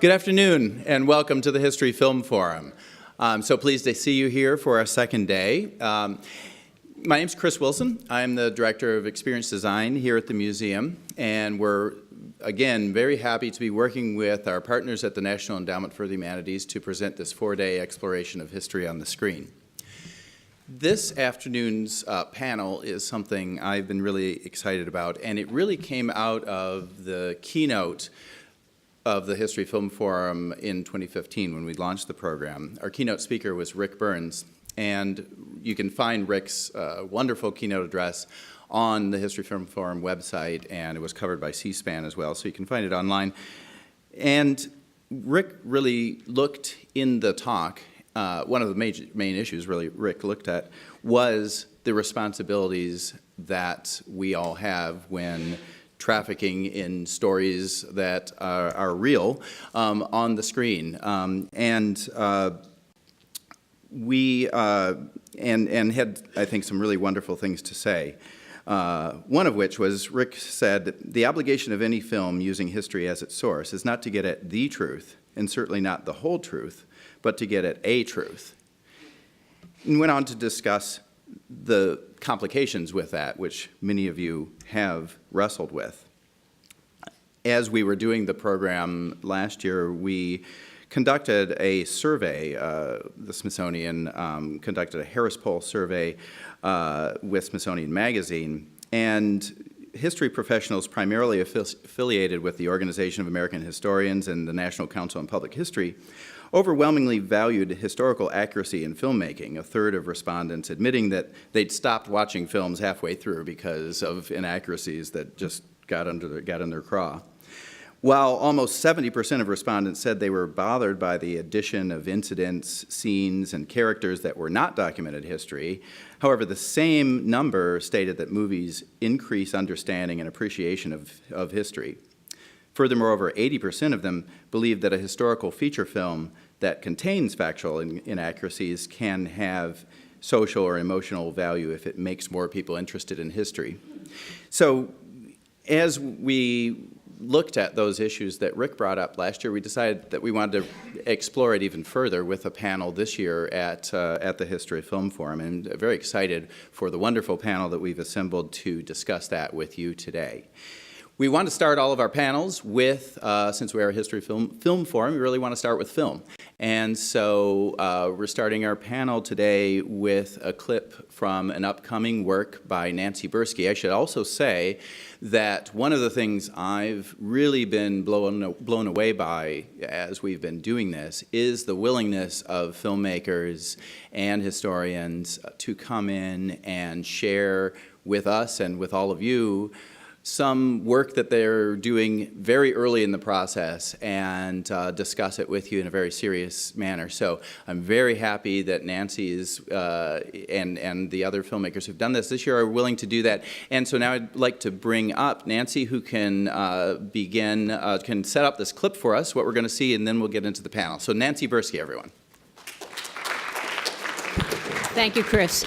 Good afternoon, and welcome to the History Film Forum. I'm so pleased to see you here for our second day. My name's Chris Wilson. I'm the Director of Experience Design here at the museum, and we're, again, very happy to be working with our partners at the National Endowment for the Humanities to present this four-day exploration of history on the screen. This afternoon's panel is something I've been really excited about, and it really came out of the keynote of the History Film Forum in 2015 when we launched the program. Our keynote speaker was Rick Burns, and you can find Rick's wonderful keynote address on the History Film Forum website, and it was covered by C-SPAN as well, so you can find it online. And Rick really looked in the talk, one of the main issues really Rick looked at was the responsibilities that we all have when trafficking in stories that are real on the screen. We had, I think, some really wonderful things to say. One of which was, Rick said, the obligation of any film using history as its source is not to get at the truth, and certainly not the whole truth, but to get at a truth. And went on to discuss the complications with that, which many of you have wrestled with. As we were doing the program last year, we conducted a survey. The Smithsonian conducted a Harris Poll survey with Smithsonian Magazine, and history professionals primarily affiliated with the Organization of American Historians and the National Council on Public History overwhelmingly valued historical accuracy in filmmaking, a third of respondents admitting that they'd stopped watching films halfway through because of inaccuracies that just got in their craw. While almost 70% of respondents said they were bothered by the addition of incidents, scenes, and characters that were not documented history, however, the same number stated that movies increase understanding and appreciation of history. Furthermore, over 80% of them believe that a historical feature film that contains factual inaccuracies can have social or emotional value if it makes more people interested in history. So as we looked at those issues that Rick brought up last year, we decided that we wanted to explore it even further with a panel this year at the History Film Forum, and very excited for the wonderful panel that we've assembled to discuss that with you today. We want to start all of our panels with, since we are a History Film Forum, we really want to start with film. And so we're starting our panel today with a clip from an upcoming work by Nancy Bursky. I should also say that one of the things I've really been blown away by as we've been doing this is the willingness of filmmakers and historians to come in and share with us and with all of you some work that they're doing very early in the process and discuss it with you in a very serious manner. So I'm very happy that Nancy's and the other filmmakers who've done this year are willing to do that. And so now I'd like to bring up Nancy, who can can set up this clip for us, what we're going to see, and then we'll get into the panel. So Nancy Bursky, everyone. Thank you, Chris.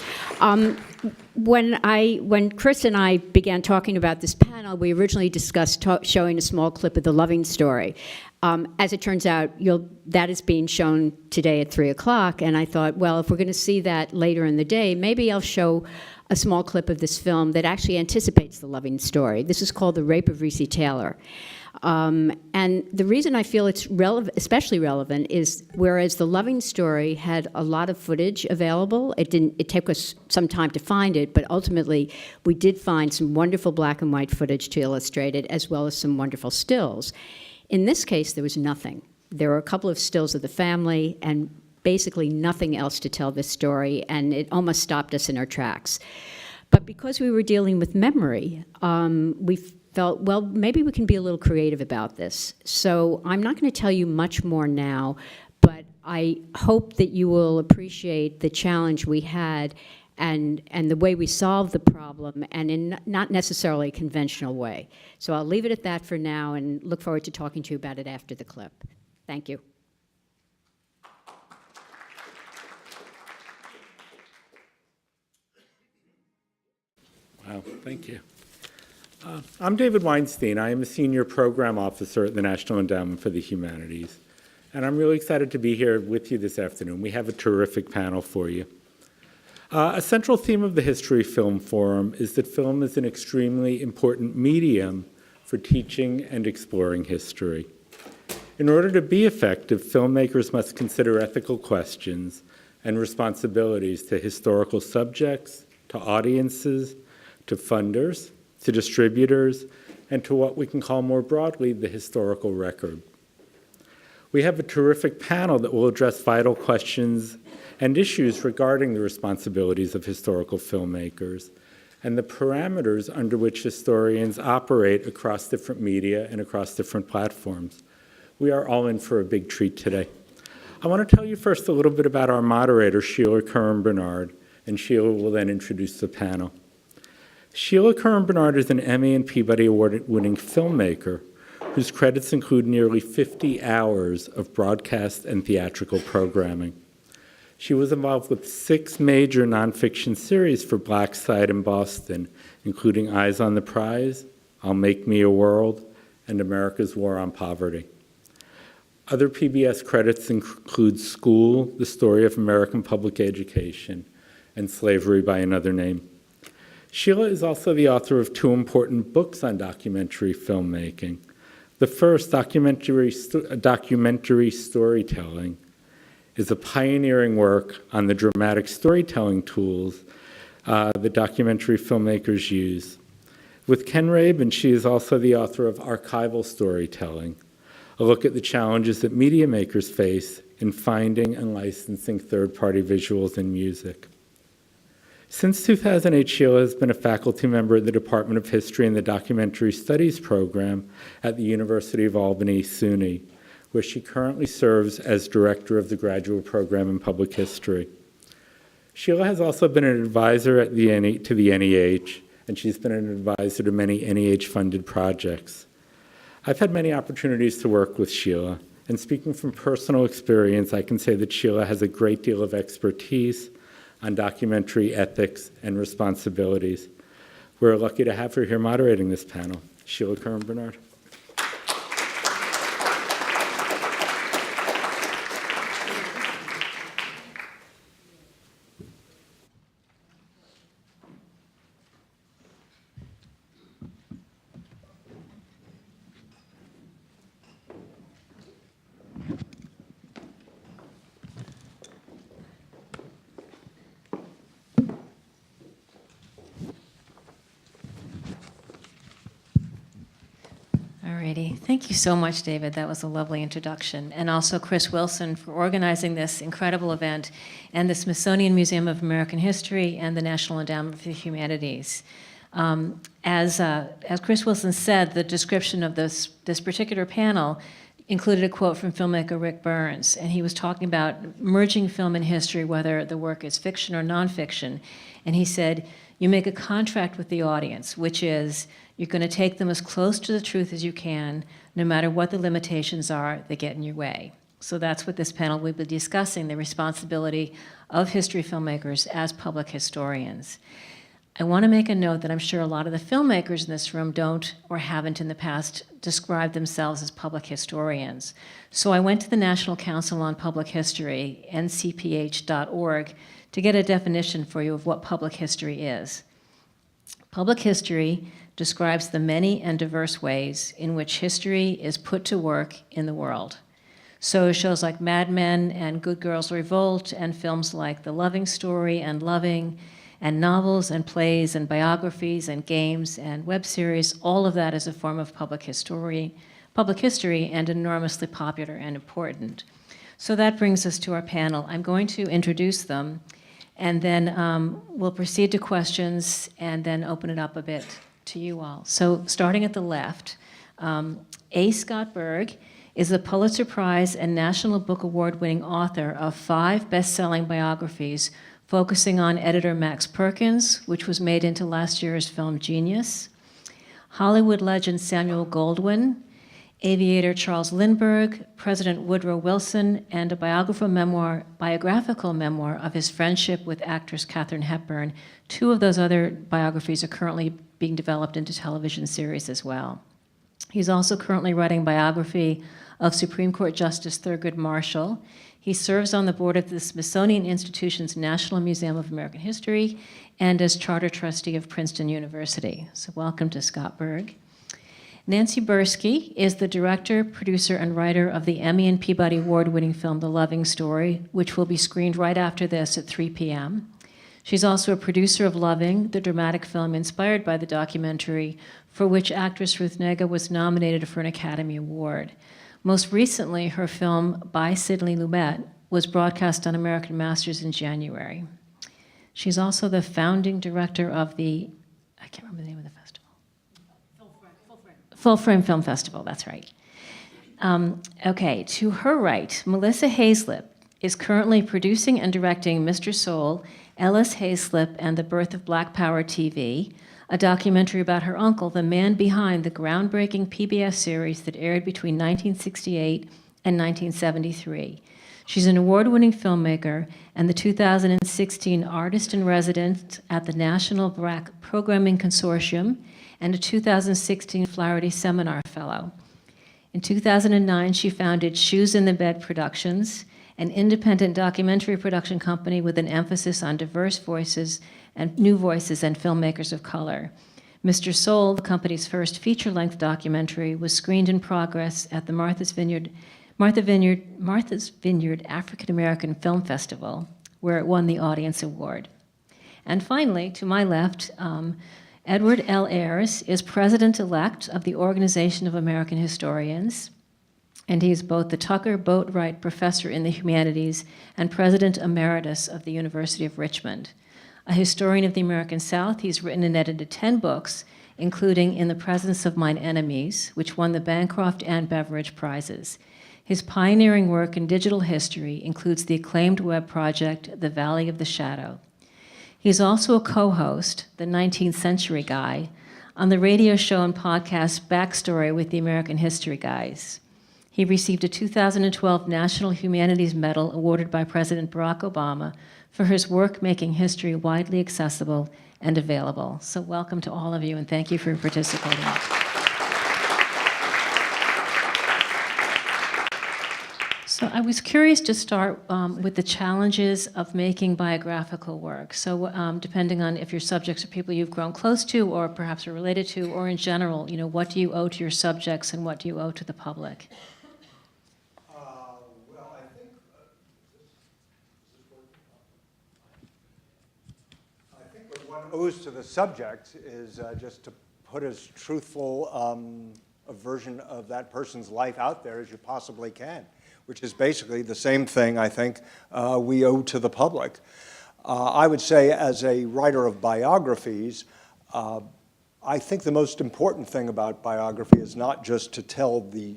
When Chris and I began talking about this panel, we originally discussed showing a small clip of The Loving Story. As it turns out, that is being shown today at 3 o'clock, and I thought, well, if we're going to see that later in the day, maybe I'll show a small clip of this film that actually anticipates The Loving Story. This is called The Rape of Recy Taylor. And the reason I feel it's especially relevant is whereas The Loving Story had a lot of footage available, it took us some time to find it, but ultimately we did find some wonderful black and white footage to illustrate it, as well as some wonderful stills. In this case, there was nothing. There were a couple of stills of the family and basically nothing else to tell this story, and it almost stopped us in our tracks. But because we were dealing with memory, we felt, well, maybe we can be a little creative about this. So I'm not going to tell you much more now, but I hope that you will appreciate the challenge we had and the way we solved the problem, and in not necessarily a conventional way. So I'll leave it at that for now and look forward to talking to you about it after the clip. Thank you. Wow, thank you. I'm David Weinstein. I am a senior program officer at the National Endowment for the Humanities, and I'm really excited to be here with you this afternoon. We have a terrific panel for you. A central theme of the History Film Forum is that film is an extremely important medium for teaching and exploring history. In order to be effective, filmmakers must consider ethical questions and responsibilities to historical subjects, to audiences, to funders, to distributors, and to what we can call more broadly the historical record. We have a terrific panel that will address vital questions and issues regarding the responsibilities of historical filmmakers and the parameters under which historians operate across different media and across different platforms. We are all in for a big treat today. I want to tell you first a little bit about our moderator, Sheila Curran-Bernard, and Sheila will then introduce the panel. Sheila Curran-Bernard is an Emmy and Peabody Award-winning filmmaker whose credits include nearly 50 hours of broadcast and theatrical programming. She was involved with 6 major nonfiction series for Black Side in Boston, including Eyes on the Prize, I'll Make Me a World, and America's War on Poverty. Other PBS credits include School, The Story of American Public Education, and Slavery by Another Name. Sheila is also the author of 2 important books on documentary filmmaking. The first, Documentary Storytelling, is a pioneering work on the dramatic storytelling tools that documentary filmmakers use. With Ken Rabin, she is also the author of Archival Storytelling, a look at the challenges that media makers face in finding and licensing third-party visuals and music. Since 2008, Sheila has been a faculty member at the Department of History and the Documentary Studies program at the University of Albany, SUNY, where she currently serves as director of the graduate program in public history. Sheila has also been an advisor to the NEH, and she's been an advisor to many NEH-funded projects. I've had many opportunities to work with Sheila, and speaking from personal experience, I can say that Sheila has a great deal of expertise on documentary ethics and responsibilities. We're lucky to have her here moderating this panel. Sheila Curran-Bernard. Alrighty. Thank you so much, David. That was a lovely introduction. And also Chris Wilson for organizing this incredible event, and the Smithsonian Museum of American History and the National Endowment for the Humanities. As Chris Wilson said, the description of this particular panel included a quote from filmmaker Rick Burns, and he was talking about merging film and history, whether the work is fiction or nonfiction. And he said, you make a contract with the audience, which is you're going to take them as close to the truth as you can, no matter what the limitations are that get in your way. So that's what this panel will be discussing, the responsibility of history filmmakers as public historians. I want to make a note that I'm sure a lot of the filmmakers in this room don't or haven't in the past described themselves as public historians. So I went to the National Council on Public History, ncph.org, to get a definition for you of what public history is. Public history describes the many and diverse ways in which history is put to work in the world. So shows like Mad Men and Good Girls Revolt, and films like The Loving Story and Loving, and novels and plays and biographies and games and web series, all of that is a form of public history and enormously popular and important. So that brings us to our panel. I'm going to introduce them, and then we'll proceed to questions and then open it up a bit to you all. So starting at the left, A. Scott Berg is the Pulitzer Prize and National Book Award-winning author of 5 best-selling biographies focusing on editor Max Perkins, which was made into last year's film Genius, Hollywood legend Samuel Goldwyn, aviator Charles Lindbergh, President Woodrow Wilson, and a biographical memoir of his friendship with actress Katharine Hepburn. Two of those other biographies are currently being developed into television series as well. He's also currently writing a biography of Supreme Court Justice Thurgood Marshall. He serves on the board of the Smithsonian Institution's National Museum of American History and as charter trustee of Princeton University. So welcome to Scott Berg. Nancy Bursky is the director, producer, and writer of the Emmy and Peabody Award-winning film The Loving Story, which will be screened right after this at 3 p.m. She's also a producer of Loving, the dramatic film inspired by the documentary, for which actress Ruth Negga was nominated for an Academy Award. Most recently, her film By Sidney Lumet was broadcast on American Masters in January. She's also the founding director of the, I can't remember the name of the festival. Full Frame Film Festival, that's right. Okay, to her right, Melissa Hayslip is currently producing and directing Mr. Soul, Ellis Hayslip, and the Birth of Black Power TV, a documentary about her uncle, the man behind the groundbreaking PBS series that aired between 1968 and 1973. She's an award-winning filmmaker and the 2016 Artist in Residence at the National BRAC Programming Consortium and a 2016 Flaherty Seminar Fellow. In 2009, she founded Shoes in the Bed Productions, an independent documentary production company with an emphasis on diverse voices and new voices and filmmakers of color. Mr. Soul, the company's first feature-length documentary, was screened in progress at the Martha's Vineyard African American Film Festival, where it won the Audience Award. And finally, to my left, Edward L. Ayers is president-elect of the Organization of American Historians, and he's both the Tucker Boatwright Professor in the Humanities and President Emeritus of the University of Richmond. A historian of the American South, he's written and edited 10 books, including In the Presence of Mine Enemies, which won the Bancroft and Beveridge Prizes. His pioneering work in digital history includes the acclaimed web project, The Valley of the Shadow. He's also a co-host, The 19th Century Guy, on the radio show and podcast Backstory with the American History Guys. He received a 2012 National Humanities Medal awarded by President Barack Obama for his work making history widely accessible and available. So welcome to all of you, and thank you for participating. So I was curious to start with the challenges of making biographical work. So depending on if your subjects are people you've grown close to or perhaps are related to, or in general, what do you owe to your subjects and what do you owe to the public? What one owes to the subject is just to put as truthful a version of that person's life out there as you possibly can, which is basically the same thing I think we owe to the public. I would say as a writer of biographies, I think the most important thing about biography is not just to tell the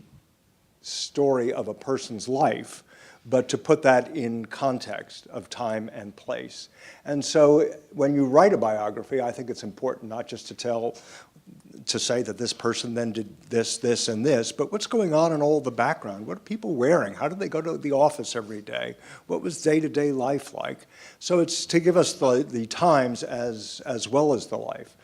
story of a person's life, but to put that in context of time and place. And so when you write a biography, I think it's important not just to say that this person then did this, this, and this, but what's going on in all the background? What are people wearing? How did they go to the office every day? What was day-to-day life like? So it's to give us the times as well as the life.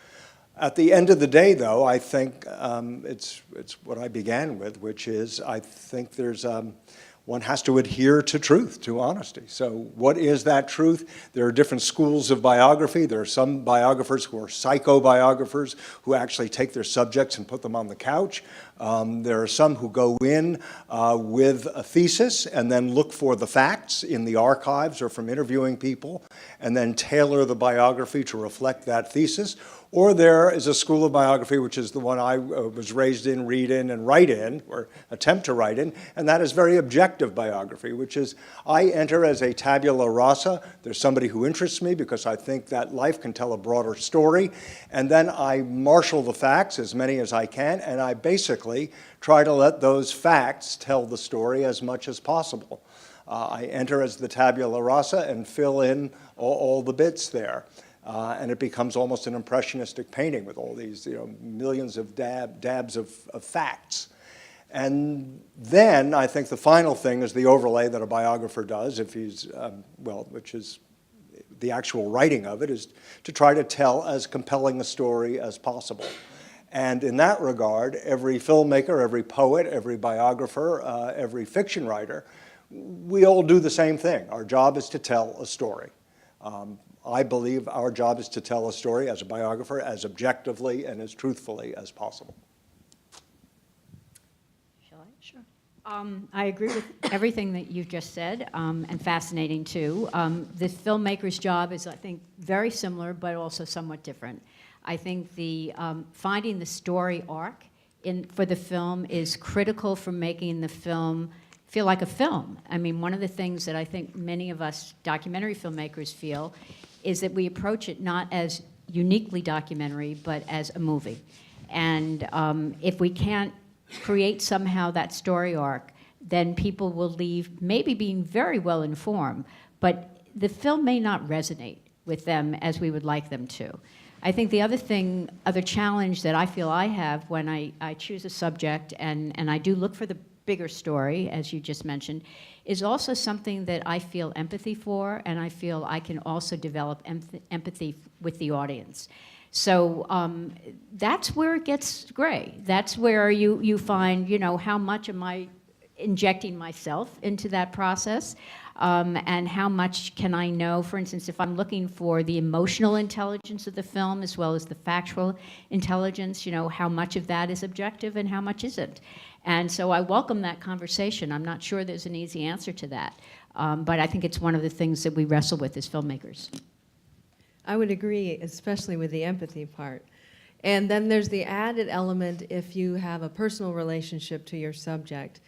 At the end of the day, though, I think it's what I began with, which is I think there's one has to adhere to truth, to honesty. So what is that truth? There are different schools of biography. There are some biographers who are psychobiographers who actually take their subjects and put them on the couch. There are some who go in with a thesis and then look for the facts in the archives or from interviewing people and then tailor the biography to reflect that thesis. Or there is a school of biography, which is the one I was raised in, read in, and write in, or attempt to write in, and that is very objective biography, which is I enter as a tabula rasa. There's somebody who interests me because I think that life can tell a broader story, and then I marshal the facts, as many as I can, and I basically try to let those facts tell the story as much as possible. I enter as the tabula rasa and fill in all the bits there. And it becomes almost an impressionistic painting with all these millions of dabs of facts. And then I think the final thing is the overlay that a biographer does, if he's, which is the actual writing of it, is to try to tell as compelling a story as possible. And in that regard, every filmmaker, every poet, every biographer, every fiction writer, we all do the same thing. Our job is to tell a story. I believe our job is to tell a story as a biographer as objectively and as truthfully as possible. Shall I? Sure. I agree with everything that you've just said, and fascinating too. The filmmaker's job is, I think, very similar, but also somewhat different. I think the finding the story arc for the film is critical for making the film feel like a film. I mean, one of the things that I think many of us documentary filmmakers feel is that we approach it not as uniquely documentary, but as a movie. And if we can't create somehow that story arc, then people will leave maybe being very well informed, but the film may not resonate with them as we would like them to. I think the other challenge that I feel I have when I choose a subject, and I do look for the bigger story, as you just mentioned, is also something that I feel empathy for, and I feel I can also develop empathy with the audience. So that's where it gets gray. That's where you find, how much am I injecting myself into that process, and how much can I know, for instance, if I'm looking for the emotional intelligence of the film as well as the factual intelligence, how much of that is objective and how much isn't. And so I welcome that conversation. I'm not sure there's an easy answer to that, but I think it's one of the things that we wrestle with as filmmakers. I would agree, especially with the empathy part. And then there's the added element if you have a personal relationship to your subject,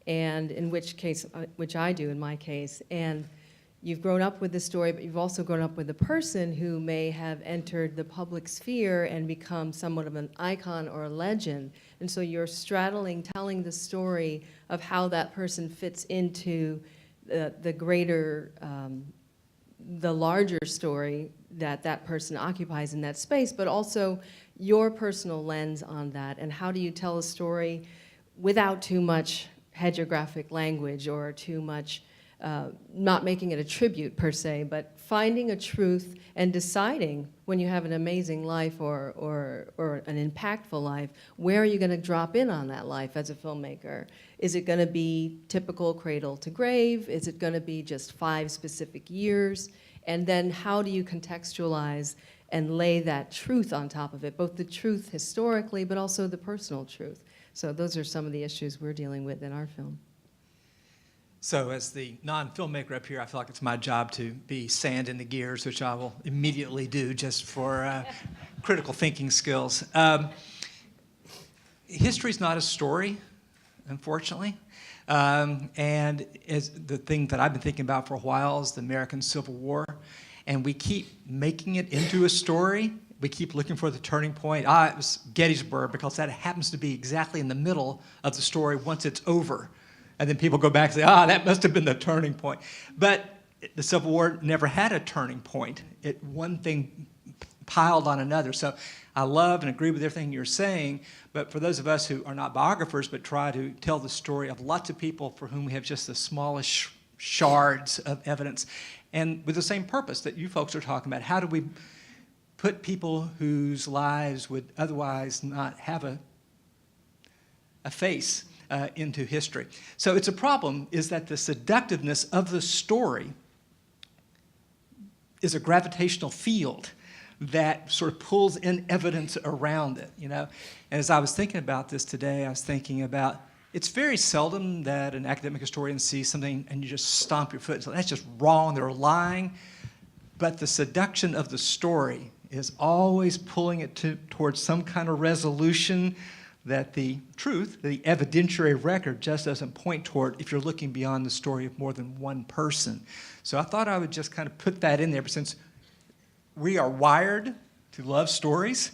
and in which case, which I do in my case, and you've grown up with the story, but you've also grown up with a person who may have entered the public sphere and become somewhat of an icon or a legend. And so you're straddling, telling the story of how that person fits into the greater, the larger story that person occupies in that space, but also your personal lens on that, and how do you tell a story without too much hagiographic language or too much, not making it a tribute per se, but finding a truth and deciding when you have an amazing life or an impactful life, where are you going to drop in on that life as a filmmaker? Is it going to be typical cradle to grave? Is it going to be just 5 specific years? And then how do you contextualize and lay that truth on top of it, both the truth historically, but also the personal truth? So those are some of the issues we're dealing with in our film. So as the non-filmmaker up here, I feel like it's my job to be sand in the gears, which I will immediately do just for critical thinking skills. History's not a story, unfortunately. And as the thing that I've been thinking about for a while is the American Civil War. And we keep making it into a story. We keep looking for the turning point. It was Gettysburg, because that happens to be exactly in the middle of the story once it's over. And then people go back and say, that must have been the turning point. But the Civil War never had a turning point. One thing piled on another. So I love and agree with everything you're saying, but for those of us who are not biographers but try to tell the story of lots of people for whom we have just the smallest shards of evidence, and with the same purpose that you folks are talking about, how do we put people whose lives would otherwise not have a face into history. So it's a problem is that the seductiveness of the story is a gravitational field that sort of pulls in evidence around it, And as I was thinking about this today, I was thinking about it's very seldom that an academic historian sees something and you just stomp your foot and say, that's just wrong, they're lying. But the seduction of the story is always pulling it towards some kind of resolution that the truth, the evidentiary record, just doesn't point toward if you're looking beyond the story of more than one person. So I thought I would just kind of put that in there, but since we are wired to love stories,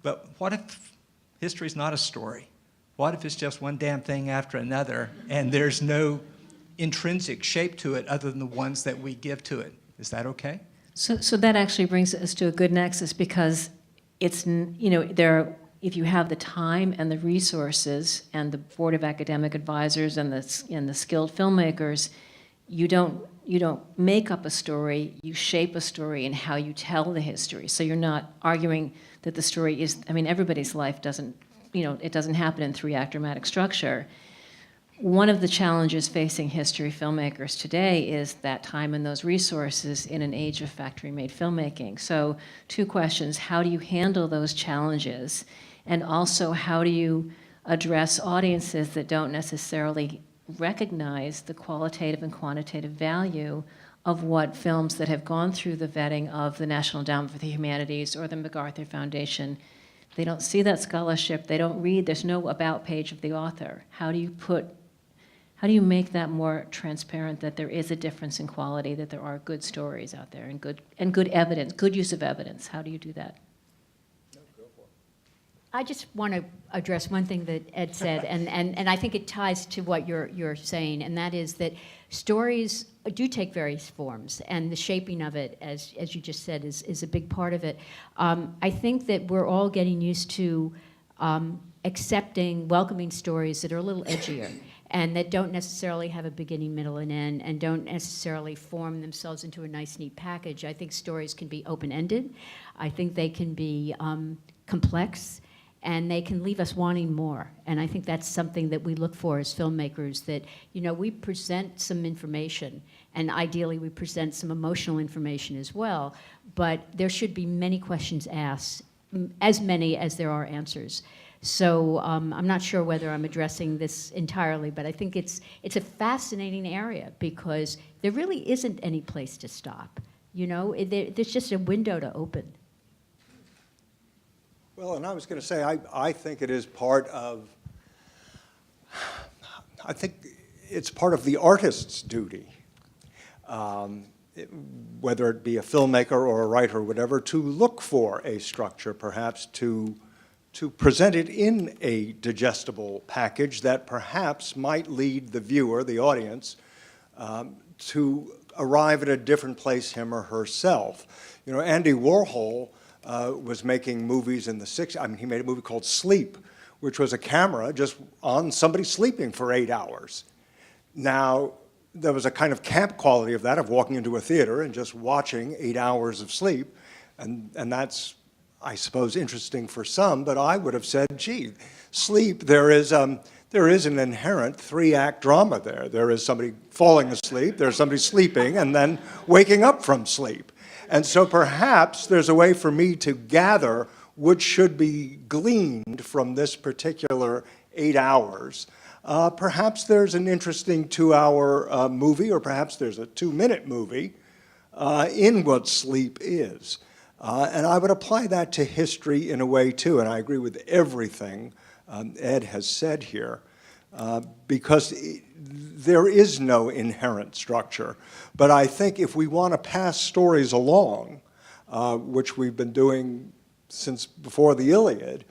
but what if history's not a story? What if it's just one damn thing after another and there's no intrinsic shape to it other than the ones that we give to it? Is that okay? So that actually brings us to a good nexus, because it's, there are if you have the time and the resources and the board of academic advisors and the skilled filmmakers, you don't make up a story, you shape a story in how you tell the history. So you're not arguing that the story is, I mean, everybody's life doesn't, it doesn't happen in 3-act dramatic structure. One of the challenges facing history filmmakers today is that time and those resources in an age of factory-made filmmaking. So 2 questions: how do you handle those challenges? And also, how do you address audiences that don't necessarily recognize the qualitative and quantitative value of what films that have gone through the vetting of the National Endowment for the Humanities or the MacArthur Foundation? They don't see that scholarship, they don't read, there's no about page of the author. How do you make that more transparent, that there is a difference in quality, that there are good stories out there and good evidence, good use of evidence? How do you do that? I just want to address one thing that Ed said, and I think it ties to what you're saying, and that is that stories do take various forms, and the shaping of it, as you just said, is a big part of it. I think that we're all getting used to accepting, welcoming stories that are a little edgier, and that don't necessarily have a beginning, middle, and end, and don't necessarily form themselves into a nice, neat package. I think stories can be open-ended. I think they can be complex, and they can leave us wanting more. And I think that's something that we look for as filmmakers, that, we present some information, and ideally we present some emotional information as well, but there should be many questions asked, as many as there are answers. So I'm not sure whether I'm addressing this entirely, but I think it's a fascinating area because there really isn't any place to stop. There's just a window to open. Well, and I was going to say, I think it is part of, I think it's part of the artist's duty, whether it be a filmmaker or a writer or whatever, to look for a structure, perhaps to present it in a digestible package that perhaps might lead the viewer, the audience, to arrive at a different place, him or herself. Andy Warhol was making movies in the 60s. I mean, he made a movie called Sleep, which was a camera just on somebody sleeping for 8 hours. Now, there was a kind of camp quality of that, of walking into a theater and just watching 8 hours of sleep, and that's, I suppose, interesting for some, but I would have said, gee, Sleep, there is an inherent 3-act drama there. There is somebody falling asleep, there's somebody sleeping, and then waking up from sleep. And so perhaps there's a way for me to gather what should be gleaned from this particular 8 hours. Perhaps there's an interesting 2-hour movie, or perhaps there's a 2-minute movie in what sleep is. And I would apply that to history in a way, too, and I agree with everything Ed has said here, because there is no inherent structure. But I think if we want to pass stories along, which we've been doing since before the Iliad,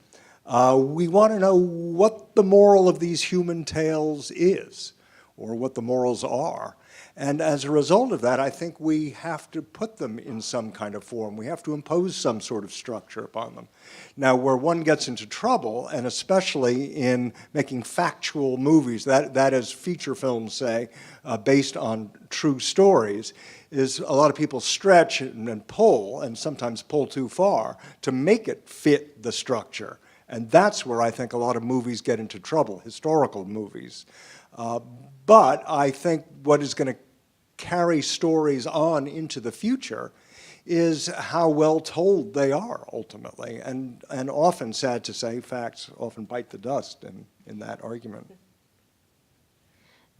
we want to know what the moral of these human tales is, or what the morals are. And as a result of that, I think we have to put them in some kind of form. We have to impose some sort of structure upon them. Now, where one gets into trouble, and especially in making factual movies, that is, feature films, say, based on true stories, is a lot of people stretch and pull, and sometimes pull too far, to make it fit the structure. And that's where I think a lot of movies get into trouble, historical movies. But I think what is going to carry stories on into the future is how well told they are, ultimately. And often, sad to say, facts often bite the dust in that argument.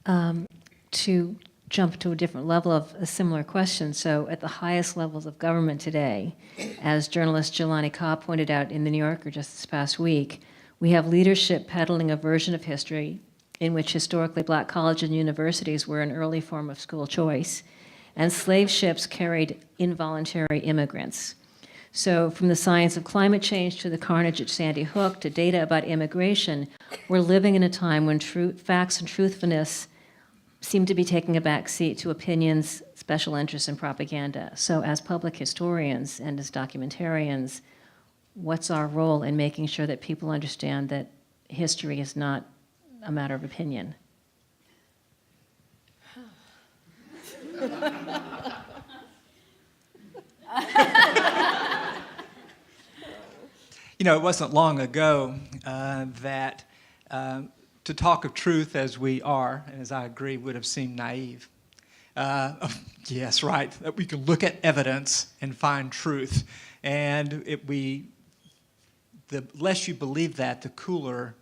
To jump to a different level of a similar question, so at the highest levels of government today, as journalist Jelani Cobb pointed out in The New Yorker just this past week, we have leadership peddling a version of history in which historically black colleges and universities were an early form of school choice, and slave ships carried involuntary immigrants. So from the science of climate change to the carnage at Sandy Hook to data about immigration, we're living in a time when facts and truthfulness seem to be taking a back seat to opinions, special interests, and propaganda. So as public historians and as documentarians, what's our role in making sure that people understand that history is not a matter of opinion? You know, it wasn't long ago that to talk of truth as we are, and as I agree, would have seemed naive. Yes, right, that we can look at evidence and find truth. And the less you believe that, the cooler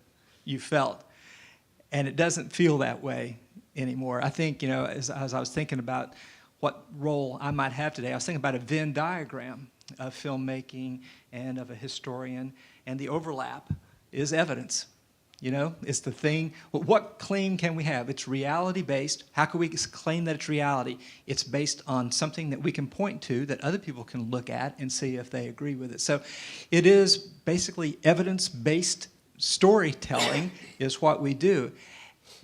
you felt. And it doesn't feel that way anymore. I think, you know, as I was thinking about what role I might have today, I was thinking about a Venn diagram of filmmaking and of a historian, and the overlap is evidence. You know, it's the thing. What claim can we have? It's reality-based. How can we claim that it's reality? It's based on something that we can point to that other people can look at and see if they agree with it. So it is basically evidence-based storytelling is what we do.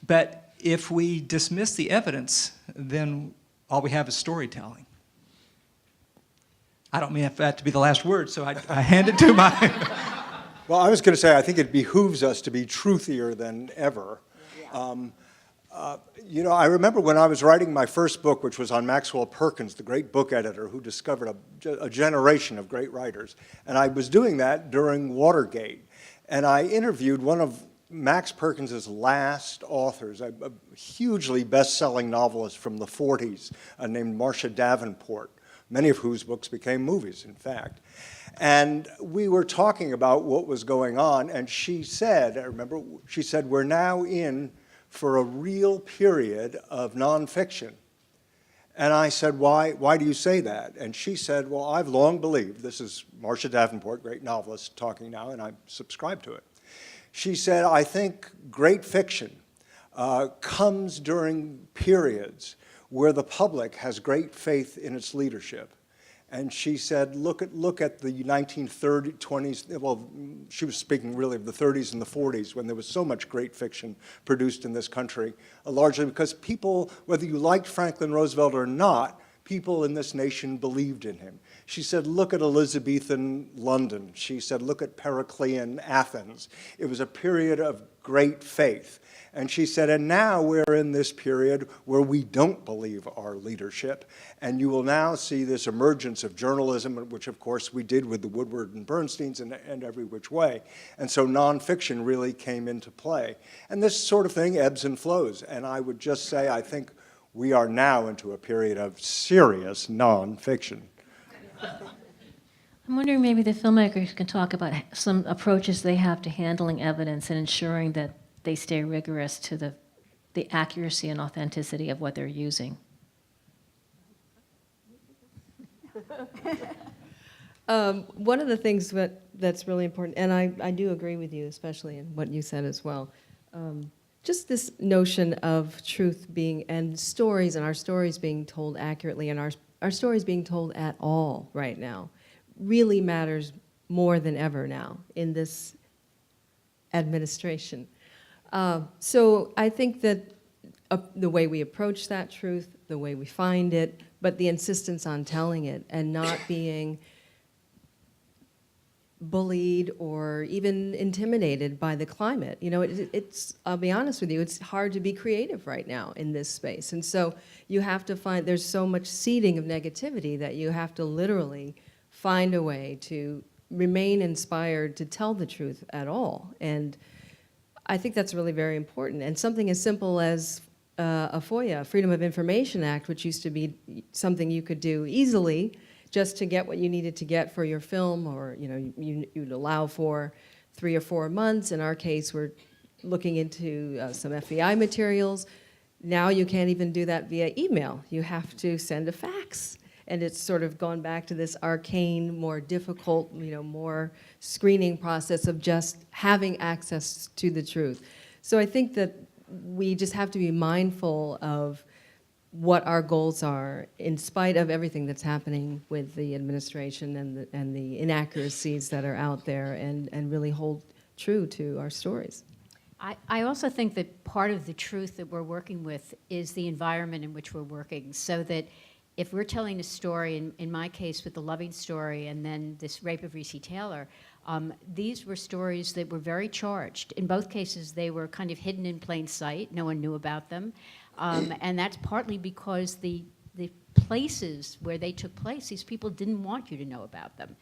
But if we dismiss the evidence, then all we have is storytelling. I don't mean that to be the last word, so I hand it to my... Well, I was going to say, I think it behooves us to be truthier than ever. You know, I remember when I was writing my first book, which was on Maxwell Perkins, the great book editor who discovered a generation of great writers. And I was doing that during Watergate. And I interviewed one of Max Perkins's last authors, a hugely best-selling novelist from the 40s named Marcia Davenport, many of whose books became movies, in fact. And we were talking about what was going on, and she said, I remember, she said, we're now in for a real period of nonfiction. And I said, why do you say that? And she said, well, I've long believed, this is Marcia Davenport, great novelist, talking now, and I subscribe to it. She said, I think great fiction comes during periods where the public has great faith in its leadership. And she said, look at the 1930s, 20s, well, she was speaking really of the 30s and the 40s when there was so much great fiction produced in this country, largely because people, whether you liked Franklin Roosevelt or not, people in this nation believed in him. She said, look at Elizabethan London. She said, look at Periclean Athens. It was a period of great faith. And she said, and now we're in this period where we don't believe our leadership, and you will now see this emergence of journalism, which of course we did with the Woodward and Bernsteins and Every Which Way. And so nonfiction really came into play. And this sort of thing ebbs and flows. And I would just say, I think we are now into a period of serious nonfiction. I'm wondering maybe the filmmakers can talk about some approaches they have to handling evidence and ensuring that they stay rigorous to the accuracy and authenticity of what they're using. One of the things that's really important, and I do agree with you, especially in what you said as well, just this notion of truth being, and stories, and our stories being told accurately, and our stories being told at all right now, really matters more than ever now in this administration. So I think that the way we approach that truth, the way we find it, but the insistence on telling it and not being bullied or even intimidated by the climate. You know, it's, I'll be honest with you, it's hard to be creative right now in this space. And so you have to find, there's so much seeding of negativity that you have to literally find a way to remain inspired to tell the truth at all. And I think that's really very important. And something as simple as a FOIA, Freedom of Information Act, which used to be something you could do easily just to get what you needed to get for your film, or you'd allow for 3 or 4 months. In our case, we're looking into some FBI materials. Now you can't even do that via email. You have to send a fax. And it's sort of gone back to this arcane, more difficult, more screening process of just having access to the truth. So I think that we just have to be mindful of what our goals are in spite of everything that's happening with the administration and the inaccuracies that are out there, and really hold true to our stories. I also think that part of the truth that we're working with is the environment in which we're working, so that if we're telling a story, in my case with the Loving story and then this rape of Recy Taylor, These were stories that were very charged. In both cases, they were kind of hidden in plain sight. No one knew about them. And that's partly because the places where they took place, these people didn't want you to know about them.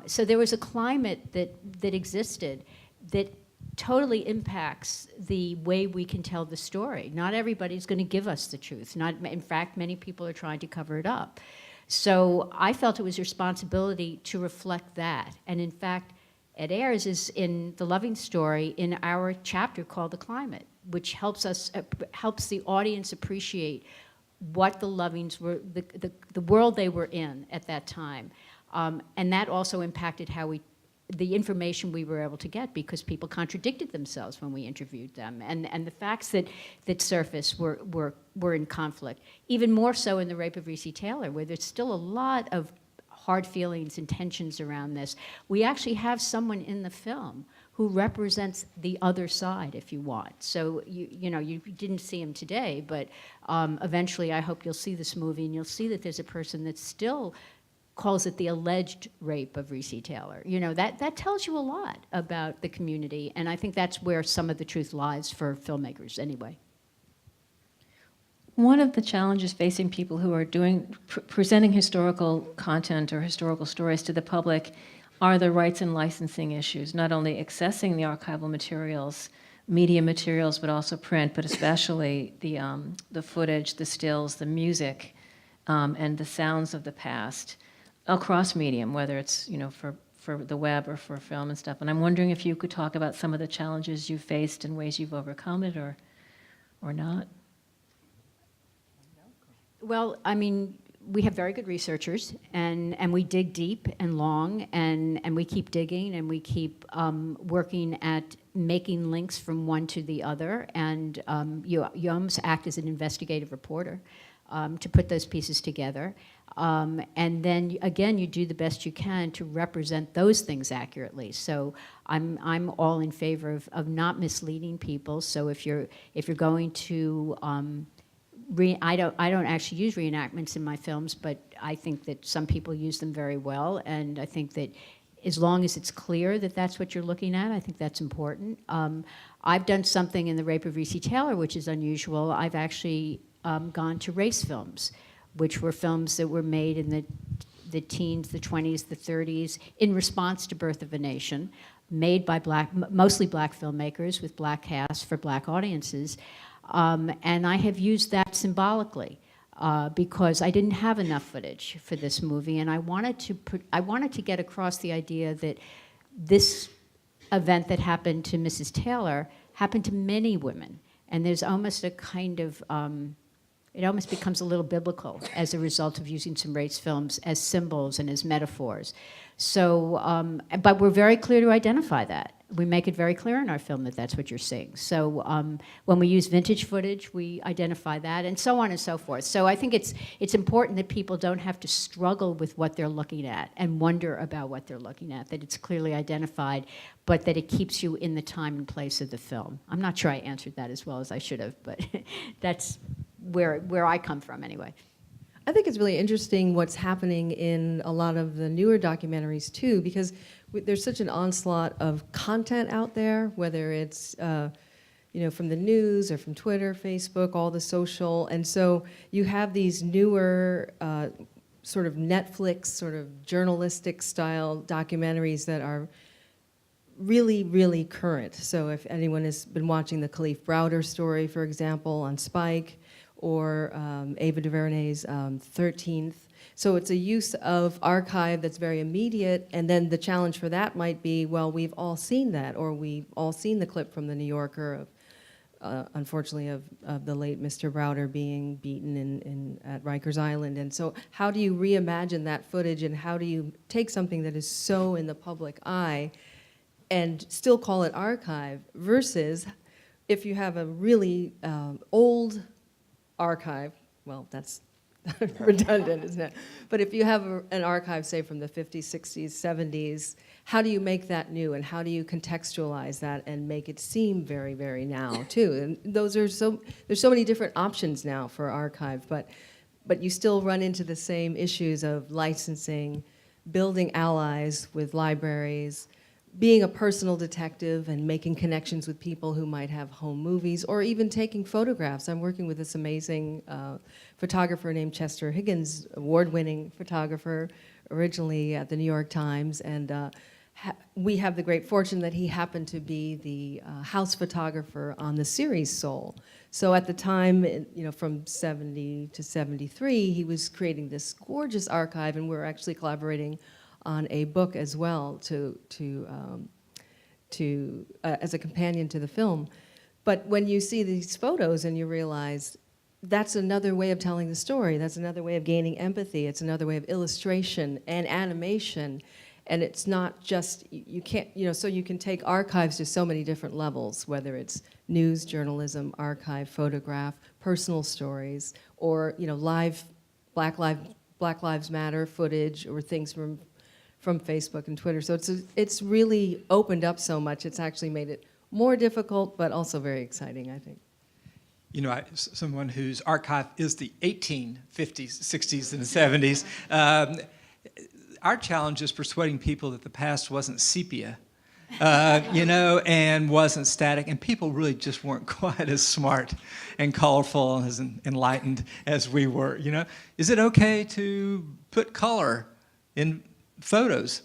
So there was a climate that existed that totally impacts the way we can tell the story. Not everybody's going to give us the truth. In fact, many people are trying to cover it up. So I felt it was a responsibility to reflect that. And in fact, Ed Ayers is in The Loving Story in our chapter called The Climate, which helps the audience appreciate what the Lovings were, the world they were in at that time. And that also impacted the information we were able to get, because people contradicted themselves when we interviewed them. And the facts that surfaced were in conflict. Even more so in The Rape of Recy Taylor, where there's still a lot of hard feelings and tensions around this. We actually have someone in the film who represents the other side, if you want. So you didn't see him today, but eventually I hope you'll see this movie and you'll see that there's a person that still calls it the alleged rape of Recy Taylor. That tells you a lot about the community, and I think that's where some of the truth lies for filmmakers anyway. One of the challenges facing people who are presenting historical content or historical stories to the public are the rights and licensing issues, not only accessing the archival materials, media materials, but also print, but especially the footage, the stills, the music, and the sounds of the past across medium, whether it's for the web or for film and stuff. And I'm wondering if you could talk about some of the challenges you faced and ways you've overcome it or not. Well, I mean, we have very good researchers, and we dig deep and long, and we keep digging, and we keep working at making links from one to the other, and you almost act as an investigative reporter to put those pieces together. And then, again, you do the best you can to represent those things accurately. So I'm all in favor of not misleading people. So if you're going to I don't actually use reenactments in my films, but I think that some people use them very well, and I think that as long as it's clear that that's what you're looking at, I think that's important. I've done something in The Rape of Recy Taylor, which is unusual. I've actually gone to race films, which were films that were made in the teens, the 20s, the 30s, in response to Birth of a Nation, made by mostly black filmmakers with black casts for black audiences. And I have used that symbolically because I didn't have enough footage for this movie, and I wanted to get across the idea that this event that happened to Mrs. Taylor happened to many women, and there's almost a kind of it almost becomes a little biblical as a result of using some race films as symbols and as metaphors. So, but we're very clear to identify that. We make it very clear in our film that that's what you're seeing. So when we use vintage footage, we identify that, and so on and so forth. So I think it's important that people don't have to struggle with what they're looking at and wonder about what they're looking at, that it's clearly identified, but that it keeps you in the time and place of the film. I'm not sure I answered that as well as I should have, but that's where I come from anyway. I think it's really interesting what's happening in a lot of the newer documentaries too, because there's such an onslaught of content out there, whether it's from the news or from Twitter, Facebook, all the social, and so you have these newer sort of Netflix, sort of journalistic style documentaries that are really, really current. So if anyone has been watching the Kalief Browder story, for example, on Spike, or Ava DuVernay's 13th. So it's a use of archive that's very immediate, and then the challenge for that might be, well, we've all seen that, or we've all seen the clip from the New Yorker of, unfortunately, of the late Mr. Browder being beaten at Rikers Island. And so how do you reimagine that footage, and how do you take something that is so in the public eye and still call it archive, versus if you have a really old archive, well, that's redundant, isn't it? But if you have an archive, say, from the 50s, 60s, 70s, how do you make that new, and how do you contextualize that and make it seem very, very now, too? And there's so many different options now for archive, but you still run into the same issues of licensing, building allies with libraries, being a personal detective and making connections with people who might have home movies, or even taking photographs. I'm working with this amazing photographer named Chester Higgins, award-winning photographer, originally at the New York Times, and we have the great fortune that he happened to be the house photographer on the series Soul. So at the time, from 70 to 73, he was creating this gorgeous archive, and we're actually collaborating on a book as well as a companion to the film. But when you see these photos and you realize that's another way of telling the story, that's another way of gaining empathy, it's another way of illustration and animation, and it's not just, you can't, so you can take archives to so many different levels, whether it's news, journalism, archive, photograph, personal stories, or live Black Lives Matter footage, or things from Facebook and Twitter. So it's really opened up so much. It's actually made it more difficult, but also very exciting, I think. Someone whose archive is the 1850s, 60s, and 70s. Our challenge is persuading people that the past wasn't sepia, and wasn't static, and people really just weren't quite as smart and colorful and as enlightened as we were. Is it okay to put color in photos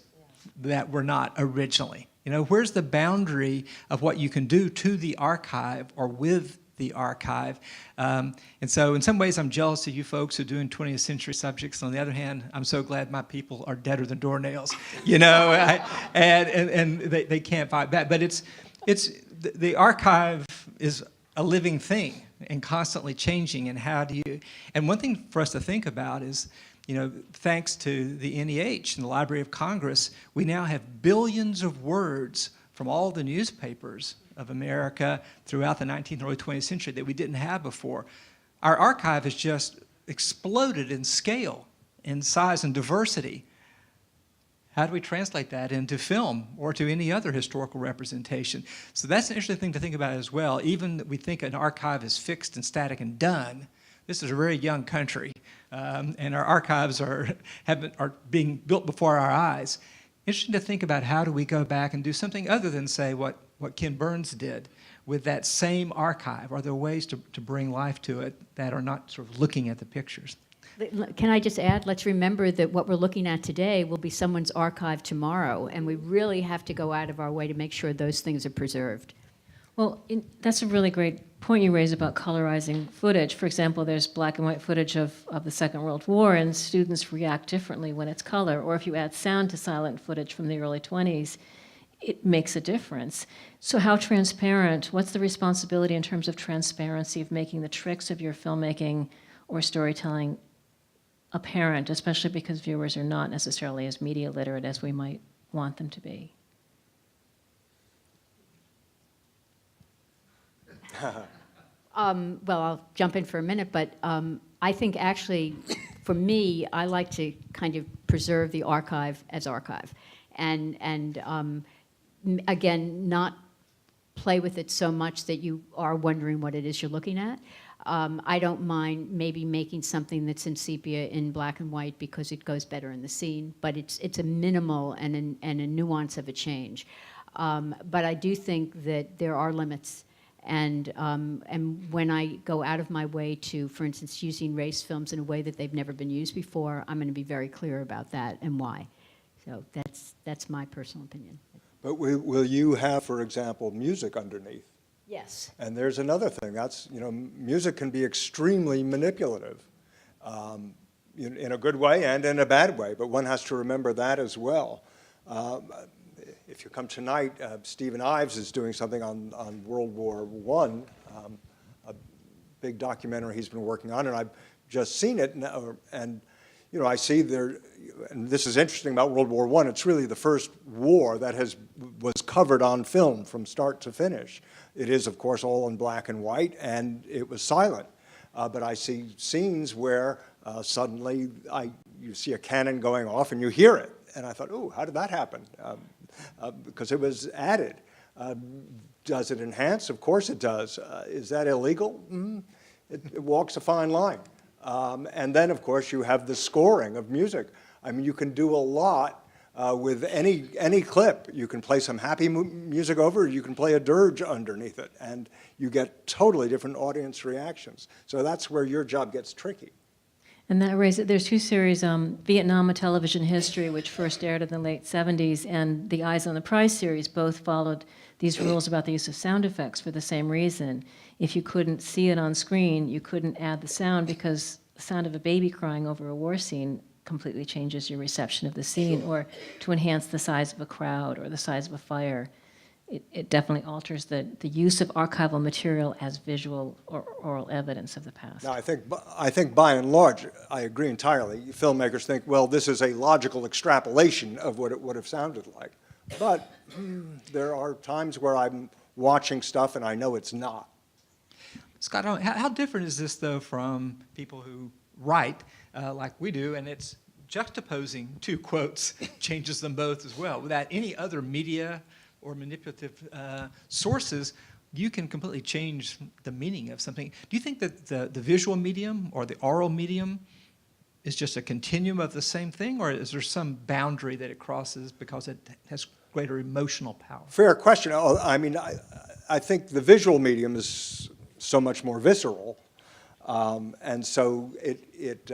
that were not originally? Where's the boundary of what you can do to the archive or with the archive? And so in some ways I'm jealous of you folks who are doing 20th century subjects. On the other hand, I'm so glad my people are deader than doornails, and they can't fight back. But the archive is a living thing and constantly changing. And one thing for us to think about is, thanks to the NEH and the Library of Congress, we now have billions of words from all the newspapers of America throughout the 19th and early 20th century that we didn't have before. Our archive has just exploded in scale, in size, and diversity. How do we translate that into film or to any other historical representation? So that's an interesting thing to think about as well. Even that we think an archive is fixed and static and done, this is a very young country, and our archives are being built before our eyes. Interesting to think about how do we go back and do something other than say what Ken Burns did with that same archive. Are there ways to bring life to it that are not sort of looking at the pictures? Can I just add, let's remember that what we're looking at today will be someone's archive tomorrow, and we really have to go out of our way to make sure those things are preserved. Well, that's a really great point you raise about colorizing footage. For example, there's black and white footage of the Second World War, and students react differently when it's color. Or if you add sound to silent footage from the early 20s, it makes a difference. So how transparent, what's the responsibility in terms of transparency of making the tricks of your filmmaking or storytelling apparent, especially because viewers are not necessarily as media literate as we might want them to be? Well, I'll jump in for a minute, but I think actually, for me, I like to kind of preserve the archive as archive. And again, not play with it so much that you are wondering what it is you're looking at. I don't mind maybe making something that's in sepia in black and white because it goes better in the scene, but it's a minimal and a nuance of a change. But I do think that there are limits. And when I go out of my way to, for instance, using race films in a way that they've never been used before, I'm going to be very clear about that and why. So that's my personal opinion. But will you have, for example, music underneath? Yes. And there's another thing. That's, music can be extremely manipulative in a good way and in a bad way, but one has to remember that as well. If you come tonight, Stephen Ives is doing something on World War I, a big documentary he's been working on, and I've just seen it, and I see there, and this is interesting about World War I, it's really the first war that was covered on film from start to finish. It is, of course, all in black and white, and it was silent. But I see scenes where suddenly you see a cannon going off and you hear it. And I thought, ooh, how did that happen? Because it was added. Does it enhance? Of course it does. Is that illegal? It walks a fine line. And then, of course, you have the scoring of music. I mean, you can do a lot with any clip. You can play some happy music over it, you can play a dirge underneath it, and you get totally different audience reactions. So that's where your job gets tricky. And that raises, there's two series, Vietnam, A Television History, which first aired in the late 70s, and the Eyes on the Prize series both followed these rules about the use of sound effects for the same reason. If you couldn't see it on screen, you couldn't add the sound because the sound of a baby crying over a war scene completely changes your reception of the scene, or to enhance the size of a crowd or the size of a fire. It definitely alters the use of archival material as visual or oral evidence of the past. Now, I think by and large, I agree entirely. Filmmakers think, well, this is a logical extrapolation of what it would have sounded like. But there are times where I'm watching stuff and I know it's not. Scott, how different is this, though, from people who write like we do, and it's juxtaposing two quotes changes them both as well. Without any other media or manipulative sources, you can completely change the meaning of something. Do you think that the visual medium or the oral medium is just a continuum of the same thing, or is there some boundary that it crosses because it has greater emotional power? Fair question. I mean, I think the visual medium is so much more visceral, and so it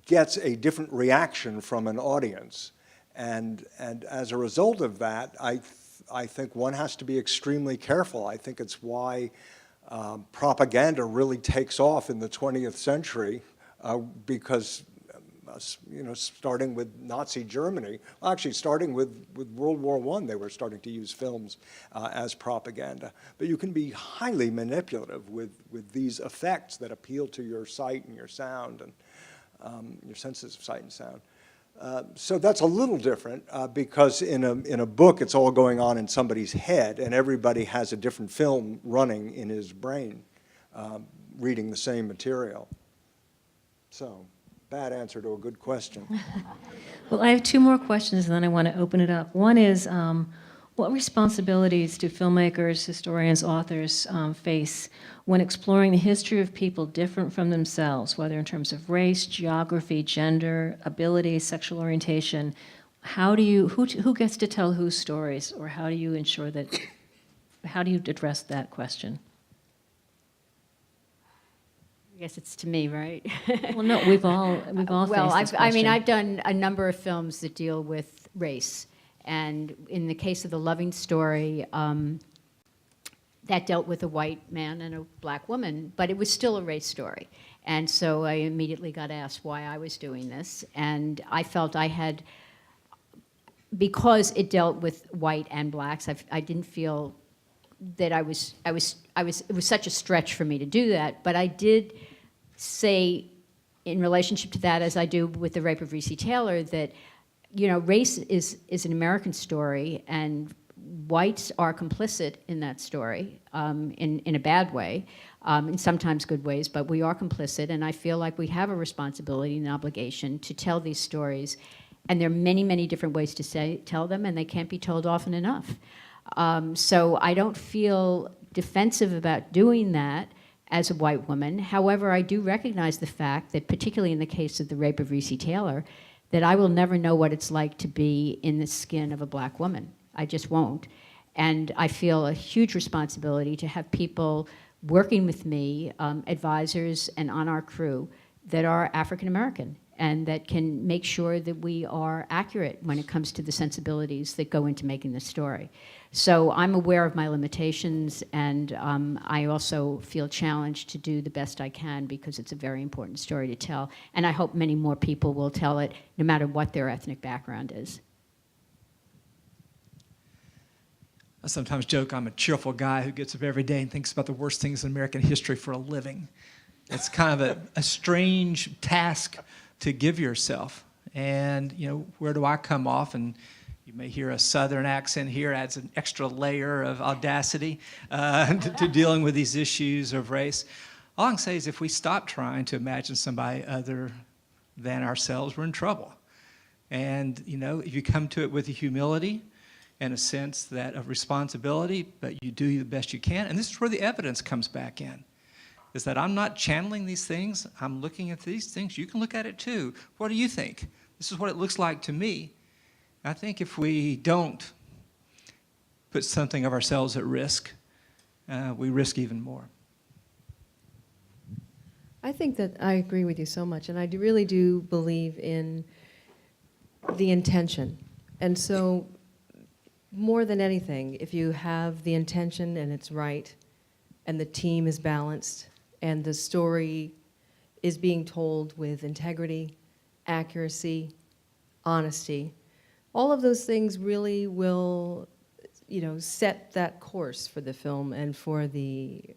gets a different reaction from an audience. And as a result of that, I think one has to be extremely careful. I think it's why propaganda really takes off in the 20th century, because starting with Nazi Germany, well, actually starting with World War I, they were starting to use films as propaganda. But you can be highly manipulative with these effects that appeal to your sight and your sound and your senses of sight and sound. So that's a little different because in a book it's all going on in somebody's head, and everybody has a different film running in his brain, reading the same material. So, bad answer to a good question. Well, I have two more questions, and then I want to open it up. One is, what responsibilities do filmmakers, historians, authors face when exploring the history of people different from themselves, whether in terms of race, geography, gender, ability, sexual orientation? How do you, who gets to tell whose stories, or how do you ensure that, how do you address that question? I guess it's to me, right? Well, no, we've all Well, faced this question. I've done a number of films that deal with race. And in the case of The Loving Story, that dealt with a white man and a black woman, but it was still a race story. And so I immediately got asked why I was doing this. And I felt I had, because it dealt with white and blacks, I didn't feel that it was such a stretch for me to do that. But I did say, in relationship to that, as I do with The Rape of Recy Taylor, that race is an American story, and whites are complicit in that story, in a bad way, in sometimes good ways, but we are complicit, and I feel like we have a responsibility and an obligation to tell these stories, and there are many, many different ways to tell them, and they can't be told often enough. So I don't feel defensive about doing that as a white woman. However, I do recognize the fact that, particularly in the case of The Rape of Recy Taylor, that I will never know what it's like to be in the skin of a black woman. I just won't. And I feel a huge responsibility to have people working with me, advisors and on our crew, that are African American and that can make sure that we are accurate when it comes to the sensibilities that go into making the story. So I'm aware of my limitations, and I also feel challenged to do the best I can because it's a very important story to tell. And I hope many more people will tell it, no matter what their ethnic background is. I sometimes joke I'm a cheerful guy who gets up every day and thinks about the worst things in American history for a living. It's kind of a strange task to give yourself. And, where do I come off? And you may hear a Southern accent here, adds an extra layer of audacity to dealing with these issues of race. All I can say is if we stop trying to imagine somebody other than ourselves, we're in trouble. And, if you come to it with a humility and a sense of responsibility, but you do the best you can, and this is where the evidence comes back in, is that I'm not channeling these things, I'm looking at these things, you can look at it too. What do you think? this is what it looks like to me. I think if we don't put something of ourselves at risk, we risk even more. I think that I agree with you so much, and I really do believe in the intention. And so, more than anything, if you have the intention and it's right, and the team is balanced, and the story is being told with integrity, accuracy, honesty, all of those things really will, set that course for the film and for the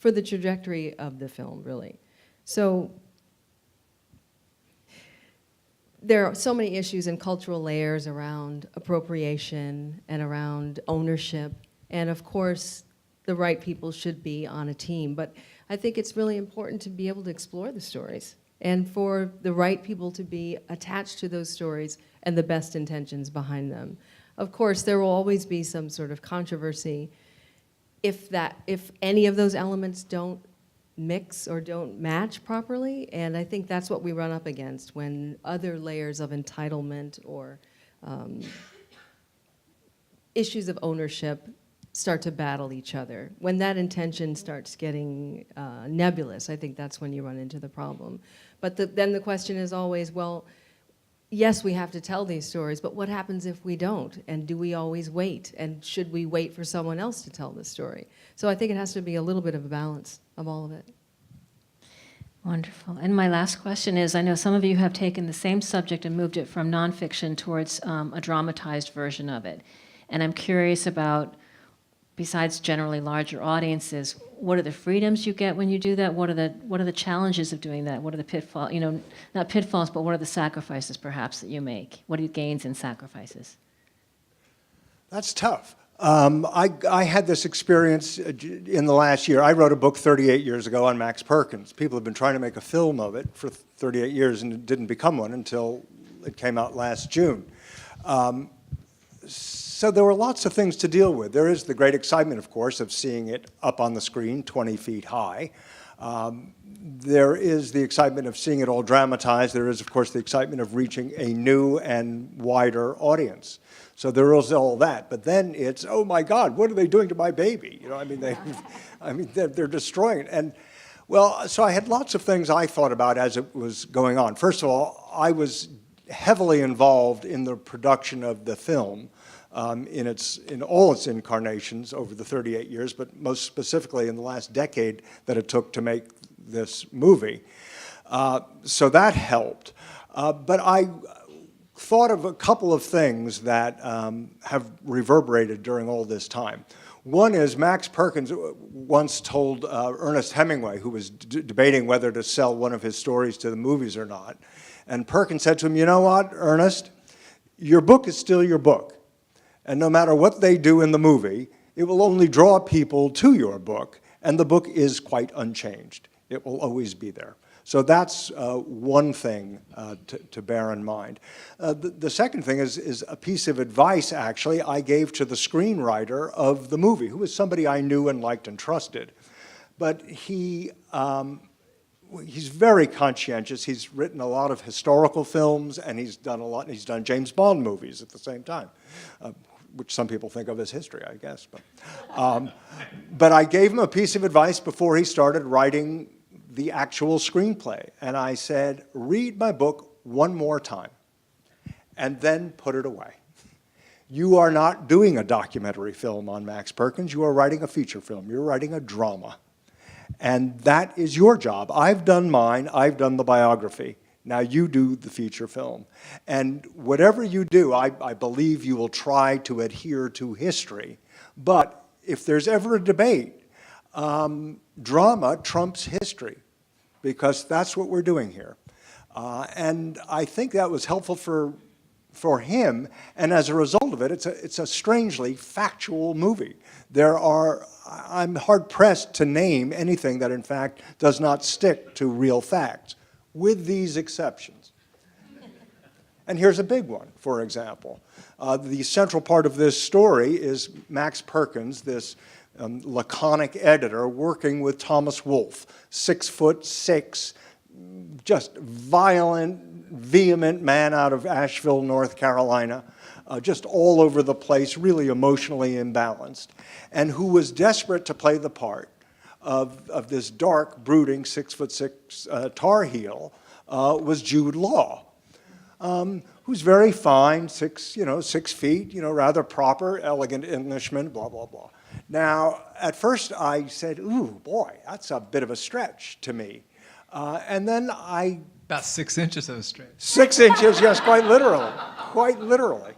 trajectory of the film, really. So there are so many issues and cultural layers around appropriation and around ownership, and of course, the right people should be on a team. But I think it's really important to be able to explore the stories and for the right people to be attached to those stories and the best intentions behind them. Of course, there will always be some sort of controversy if any of those elements don't mix or don't match properly, and I think that's what we run up against when other layers of entitlement or issues of ownership start to battle each other. When that intention starts getting nebulous, I think that's when you run into the problem. But then the question is always, well, yes, we have to tell these stories, but what happens if we don't? And do we always wait? And should we wait for someone else to tell the story? So I think it has to be a little bit of a balance of all of it. Wonderful. And my last question is, I know some of you have taken the same subject and moved it from nonfiction towards a dramatized version of it. And I'm curious about, besides generally larger audiences, what are the freedoms you get when you do that? What are the challenges of doing that? What are the pitfalls, not pitfalls, but what are the sacrifices perhaps that you make? What are the gains and sacrifices? That's tough. I had this experience in the last year. I wrote a book 38 years ago on Max Perkins. People have been trying to make a film of it for 38 years and it didn't become one until it came out last June. So there were lots of things to deal with. There is the great excitement, of course, of seeing it up on the screen 20 feet high. There is the excitement of seeing it all dramatized. There is, of course, the excitement of reaching a new and wider audience. So there is all that. But then it's, oh my God, what are they doing to my baby? They're destroying it. And well, so I had lots of things I thought about as it was going on. First of all, I was heavily involved in the production of the film. In all its incarnations over the 38 years, but most specifically in the last decade that it took to make this movie. So that helped. But I thought of a couple of things that have reverberated during all this time. One is Max Perkins once told Ernest Hemingway, who was debating whether to sell one of his stories to the movies or not, and Perkins said to him, you know what, Ernest, your book is still your book. And no matter what they do in the movie, it will only draw people to your book, and the book is quite unchanged. It will always be there. So that's one thing to bear in mind. The second thing is a piece of advice, actually, I gave to the screenwriter of the movie, who was somebody I knew and liked and trusted. But he's very conscientious. He's written a lot of historical films, and he's done James Bond movies at the same time. Which some people think of as history, I guess. But I gave him a piece of advice before he started writing the actual screenplay. And I said, read my book one more time, and then put it away. You are not doing a documentary film on Max Perkins. You are writing a feature film. You're writing a drama. And that is your job. I've done mine. I've done the biography. Now you do the feature film. And whatever you do, I believe you will try to adhere to history. But if there's ever a debate, drama trumps history, because that's what we're doing here. And I think that was helpful for him, and as a result of it, it's a strangely factual movie. I'm hard-pressed to name anything that, in fact, does not stick to real facts, with these exceptions. And here's a big one, for example. The central part of this story is Max Perkins, this laconic editor, working with Thomas Wolfe, 6'6", just violent, vehement man out of Asheville, North Carolina, just all over the place, really emotionally imbalanced, and who was desperate to play the part of this dark, brooding 6'6" Tar Heel, was Jude Law, who's very fine, 6 feet, rather proper, elegant Englishman, blah, blah, blah. Now, at first I said, ooh, boy, that's a bit of a stretch to me. And then About 6 inches of a stretch. 6 inches, yes, quite literally, quite literally.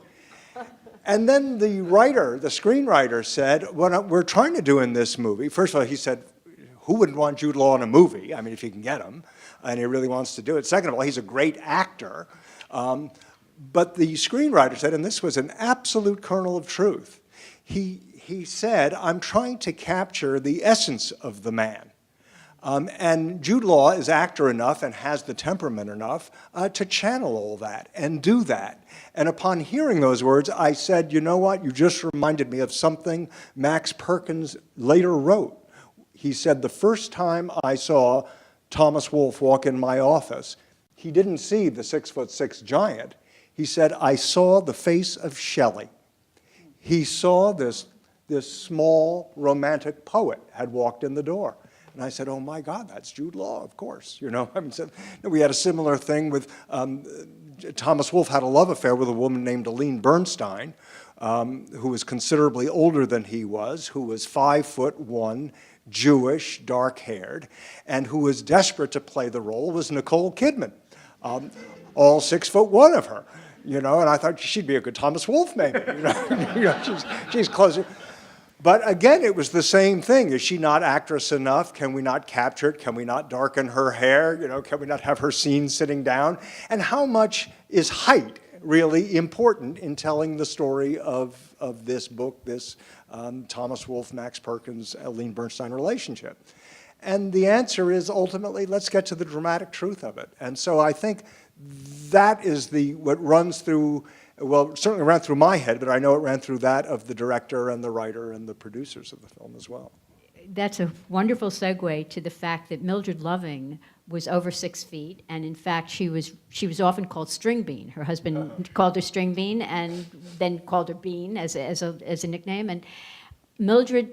And then the screenwriter said, what we're trying to do in this movie, first of all, he said, who wouldn't want Jude Law in a movie? I mean, if you can get him, and he really wants to do it. Second of all, he's a great actor. But the screenwriter said, and this was an absolute kernel of truth, he said, I'm trying to capture the essence of the man. And Jude Law is actor enough and has the temperament enough to channel all that and do that. And upon hearing those words, I said, you know what? You just reminded me of something Max Perkins later wrote. He said, the first time I saw Thomas Wolfe walk in my office, he didn't see the 6'6" giant. He said, I saw the face of Shelley. He saw this small romantic poet had walked in the door. And I said, oh my God, that's Jude Law, of course. I mean, so, we had a similar thing with, Thomas Wolfe had a love affair with a woman named Aline Bernstein, who was considerably older than he was, who was 5'1", Jewish, dark-haired, and who was desperate to play the role was Nicole Kidman, all 6'1" of her. And I thought she'd be a good Thomas Wolfe, maybe. She's closer. But again, it was the same thing. Is she not actress enough? Can we not capture it? Can we not darken her hair? Can we not have her seen sitting down? And how much is height really important in telling the story of this book, this Thomas Wolfe, Max Perkins, Aline Bernstein relationship? And the answer is ultimately, let's get to the dramatic truth of it. And so I think that is what runs through, well, it certainly ran through my head, but I know it ran through that of the director and the writer and the producers of the film as well. That's a wonderful segue to the fact that Mildred Loving was over 6 feet, and in fact, she was often called String Bean. Her husband called her String Bean, and then called her Bean as a nickname. And Mildred,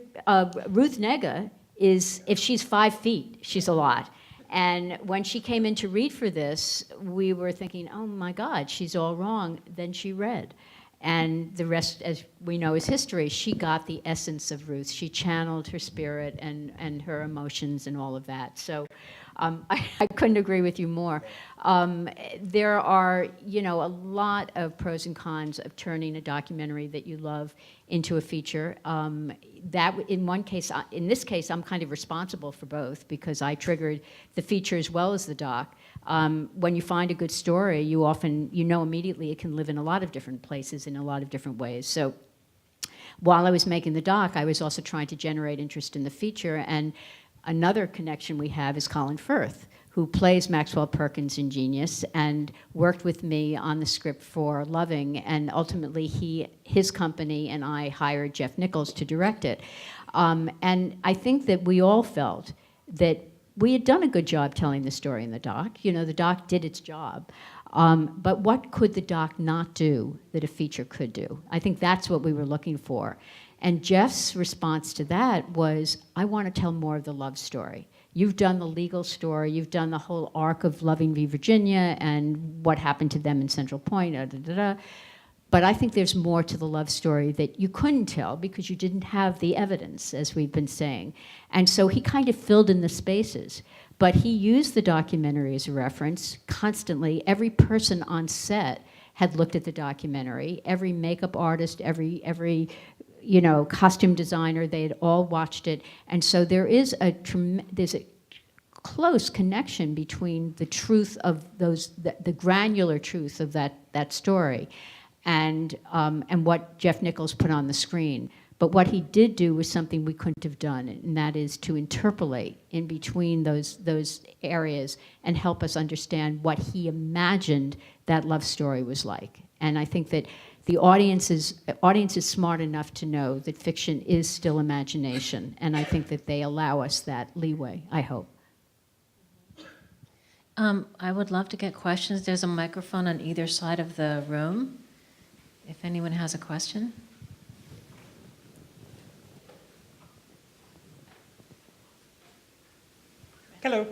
Ruth Negga is, if she's 5 feet, she's a lot. And when she came in to read for this, we were thinking, oh my God, she's all wrong. Then she read. And the rest, as we know, is history. She got the essence of Ruth. She channeled her spirit and her emotions and all of that. So I couldn't agree with you more. There are, a lot of pros and cons of turning a documentary that you love into a feature. That, in this case, I'm kind of responsible for both because I triggered the feature as well as the doc. When you find a good story, you know immediately it can live in a lot of different places in a lot of different ways. So while I was making the doc, I was also trying to generate interest in the feature. And another connection we have is Colin Firth, who plays Maxwell Perkins in Genius and worked with me on the script for Loving. And ultimately, his company and I hired Jeff Nichols to direct it. And I think that we all felt that we had done a good job telling the story in the doc. The doc did its job. But what could the doc not do that a feature could do? I think that's what we were looking for. And Jeff's response to that was, I want to tell more of the love story. You've done the legal story. You've done the whole arc of Loving v. Virginia and what happened to them in Central Point, But I think there's more to the love story that you couldn't tell because you didn't have the evidence, as we've been saying. And so he kind of filled in the spaces. But he used the documentary as a reference constantly. Every person on set had looked at the documentary. Every makeup artist, every costume designer, they had all watched it. And so there's a close connection between the truth of the granular truth of that story and what Jeff Nichols put on the screen. But what he did do was something we couldn't have done, and that is to interpolate in between those areas and help us understand what he imagined that love story was like. And I think that the audience is smart enough to know that fiction is still imagination, and I think that they allow us that leeway, I hope. I would love to get questions. There's a microphone on either side of the room, if anyone has a question. Hello.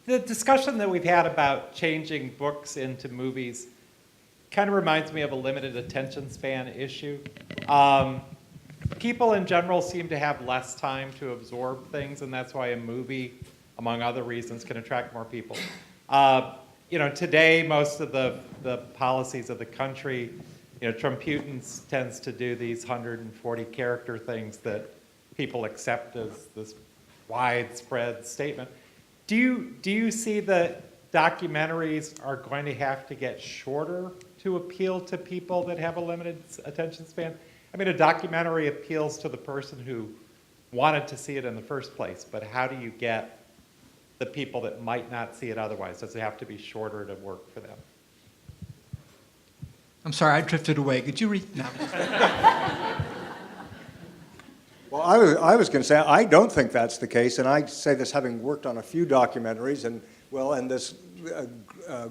The discussion that we've had about changing books into movies kind of reminds me of a limited attention span issue. People in general seem to have less time to absorb things, and that's why a movie, among other reasons, can attract more people. Today, most of the policies of the country, Trump-Putin tends to do these 140 character things that people accept as this widespread statement. Do you see that documentaries are going to have to get shorter to appeal to people that have a limited attention span? I mean, a documentary appeals to the person who wanted to see it in the first place, but how do you get the people that might not see it otherwise? Does it have to be shorter to work for them? I'm sorry, I drifted away. Could you read? No. Well, I was going to say, I don't think that's the case, and I say this having worked on a few documentaries, and this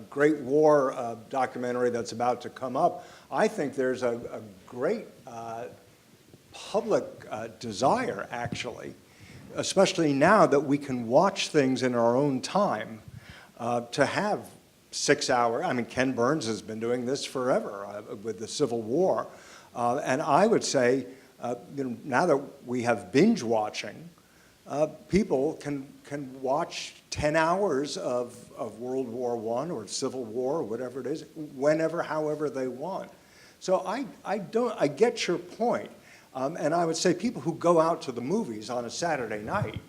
Great War documentary that's about to come up, I think there's a great public desire, actually, especially now that we can watch things in our own time, to have 6 hour. I mean, Ken Burns has been doing this forever with the Civil War, and I would say, now that we have binge watching, people can watch 10 hours of World War I or Civil War or whatever it is, whenever, however they want. So I get your point. And I would say people who go out to the movies on a Saturday night,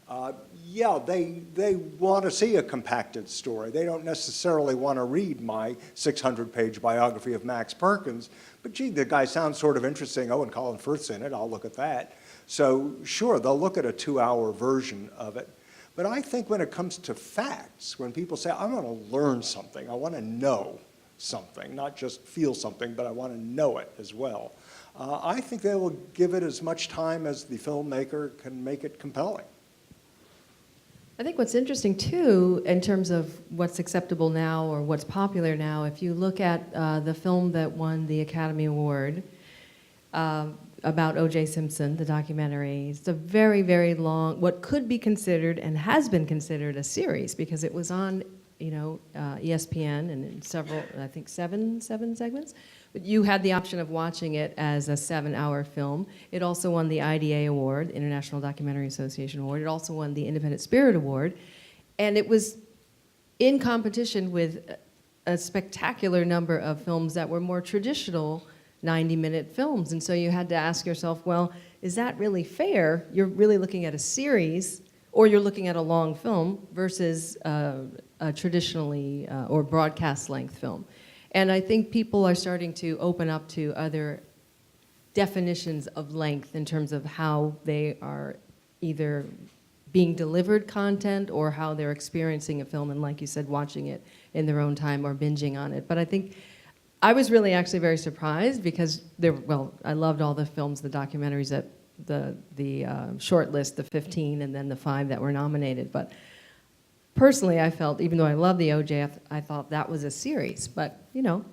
they want to see a compacted story. They don't necessarily want to read my 600-page biography of Max Perkins, but gee, the guy sounds sort of interesting. Oh, and Colin Firth's in it, I'll look at that. So sure, they'll look at a 2-hour version of it. But I think when it comes to facts, when people say, I want to learn something, I want to know something, not just feel something, but I want to know it as well, I think they will give it as much time as the filmmaker can make it compelling. I think what's interesting too, in terms of what's acceptable now or what's popular now, if you look at the film that won the Academy Award about O.J. Simpson, the documentary, it's a very, very long, what could be considered and has been considered a series because it was on, ESPN and in several, I think seven segments. But you had the option of watching it as a 7-hour film. It also won the IDA Award, International Documentary Association Award. It also won the Independent Spirit Award. And it was in competition with a spectacular number of films that were more traditional 90-minute films. And so you had to ask yourself, well, is that really fair? You're really looking at a series, or you're looking at a long film versus a traditionally or broadcast length film. And I think people are starting to open up to other definitions of length in terms of how they are either being delivered content or how they're experiencing a film, and like you said, watching it in their own time or binging on it. But I think I was really actually very surprised because I loved all the films, the documentaries, that the short list, the 15, and then the 5 that were nominated. But personally, I felt, even though I love the OJ, I thought that was a series. But,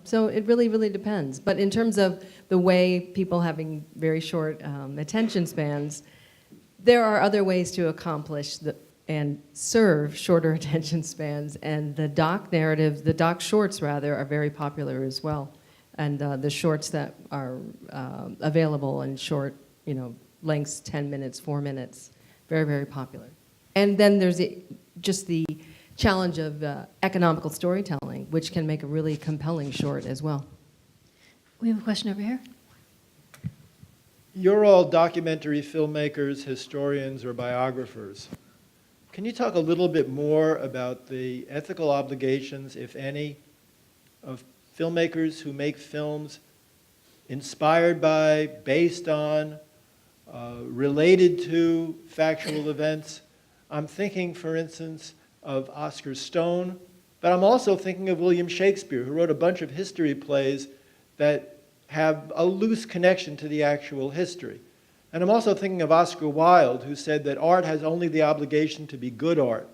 so it really, really depends. But in terms of the way people having very short attention spans, there are other ways to accomplish and serve shorter attention spans. And the doc narratives, the doc shorts, rather, are very popular as well. And the shorts that are available in short, lengths, 10 minutes, 4 minutes, very, very popular. And then there's just the challenge of economical storytelling, which can make a really compelling short as well. We have a question over here. You're all documentary filmmakers, historians, or biographers. Can you talk a little bit more about the ethical obligations, if any, of filmmakers who make films inspired by, based on, related to factual events? I'm thinking, for instance, of Oscar Stone, but I'm also thinking of William Shakespeare, who wrote a bunch of history plays that have a loose connection to the actual history. And I'm also thinking of Oscar Wilde, who said that art has only the obligation to be good art,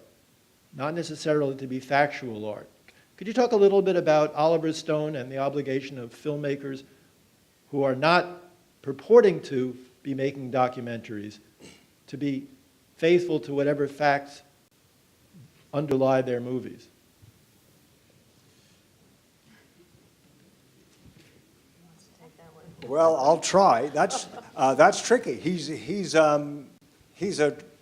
not necessarily to be factual art. Could you talk a little bit about Oliver Stone and the obligation of filmmakers who are not purporting to be making documentaries to be faithful to whatever facts underlie their movies? Well, I'll try. That's tricky. He's a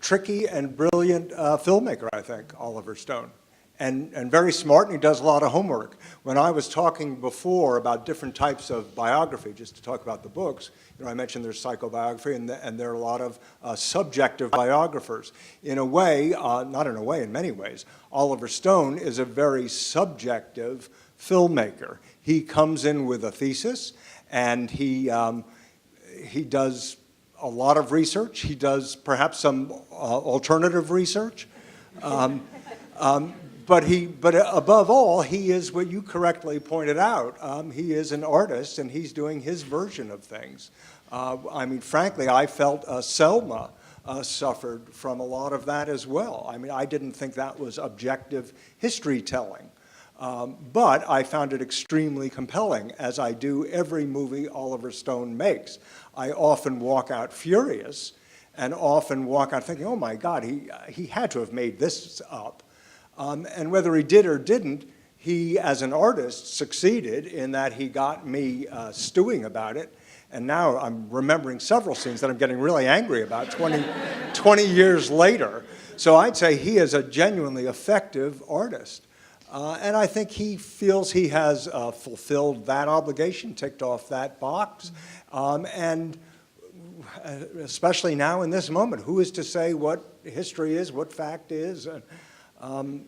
tricky and brilliant filmmaker, I think, Oliver Stone, and very smart, and he does a lot of homework. When I was talking before about different types of biography, just to talk about the books, I mentioned there's psychobiography, and there are a lot of subjective biographers. In a way, not in a way, in many ways, Oliver Stone is a very subjective filmmaker. He comes in with a thesis, and he does a lot of research. He does perhaps some alternative research. But above all, he is what you correctly pointed out. He is an artist, and he's doing his version of things. I mean, frankly, I felt Selma suffered from a lot of that as well. I mean, I didn't think that was objective history telling. But I found it extremely compelling, as I do every movie Oliver Stone makes. I often walk out furious, and often walk out thinking, oh my God, he had to have made this up. And whether he did or didn't, he, as an artist, succeeded in that he got me stewing about it. And now I'm remembering several scenes that I'm getting really angry about 20 years later. So I'd say he is a genuinely effective artist. And I think he feels he has fulfilled that obligation, ticked off that box. And especially now in this moment, who is to say what history is, what fact is?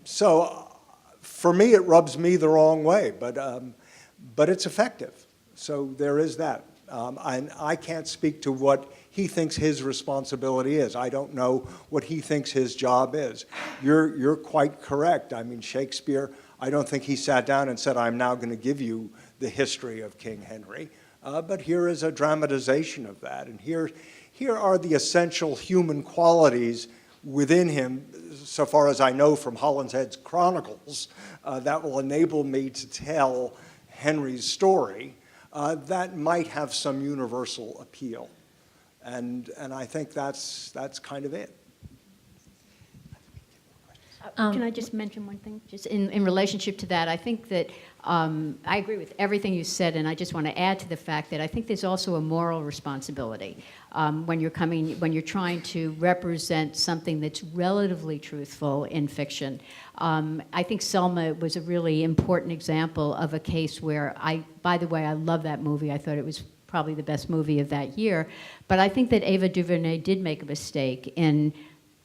So for me, it rubs me the wrong way, but it's effective. So there is that. And I can't speak to what he thinks his responsibility is. I don't know what he thinks his job is. You're quite correct. I mean, Shakespeare, I don't think he sat down and said, I'm now going to give you the history of King Henry. But here is a dramatization of that. And here are the essential human qualities within him, so far as I know from Holinshead's Chronicles, that will enable me to tell Henry's story that might have some universal appeal. And I think that's kind of it. Can I just mention one thing? Just in relationship to that, I think that I agree with everything you said, and I just want to add to the fact that I think there's also a moral responsibility when you're trying to represent something that's relatively truthful in fiction. I think Selma was a really important example of a case where by the way, I love that movie. I thought it was probably the best movie of that year. But I think that Ava DuVernay did make a mistake in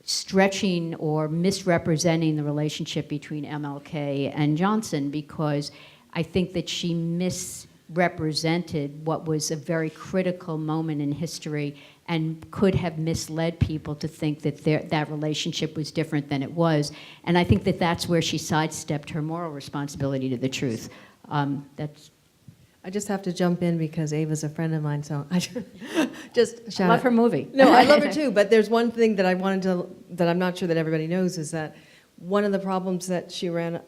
stretching or misrepresenting the relationship between MLK and Johnson, because I think that she misrepresented what was a very critical moment in history and could have misled people to think that that relationship was different than it was. And I think that that's where she sidestepped her moral responsibility to the truth. I just have to jump in because Ava's a friend of mine, so I just shout I love out. her movie. No, I love her too, but there's one thing that that I'm not sure that everybody knows, is that one of the problems that she ran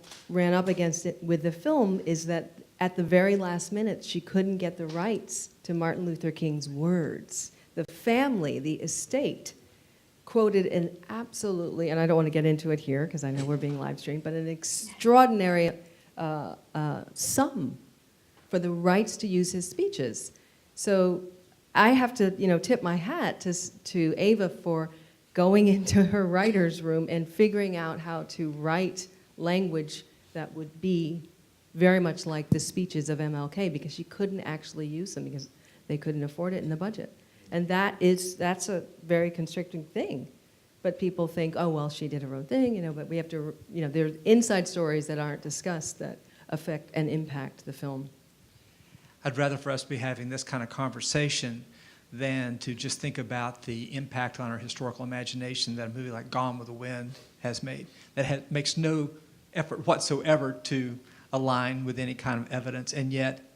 up against it with the film is that at the very last minute, she couldn't get the rights to Martin Luther King's words. The family, the estate, quoted an absolutely, and I don't want to get into it here because I know we're being live streamed, but an extraordinary sum for the rights to use his speeches. So I have to, tip my hat to Ava for going into her writer's room and figuring out how to write language that would be very much like the speeches of MLK, because she couldn't actually use them because they couldn't afford it in the budget. And that's a very constricting thing. But people think, oh, well, she did her own thing, but we have to, there are inside stories that aren't discussed that affect and impact the film. I'd rather for us be having this kind of conversation than to just think about the impact on our historical imagination that a movie like Gone with the Wind has made, that makes no effort whatsoever to align with any kind of evidence, and yet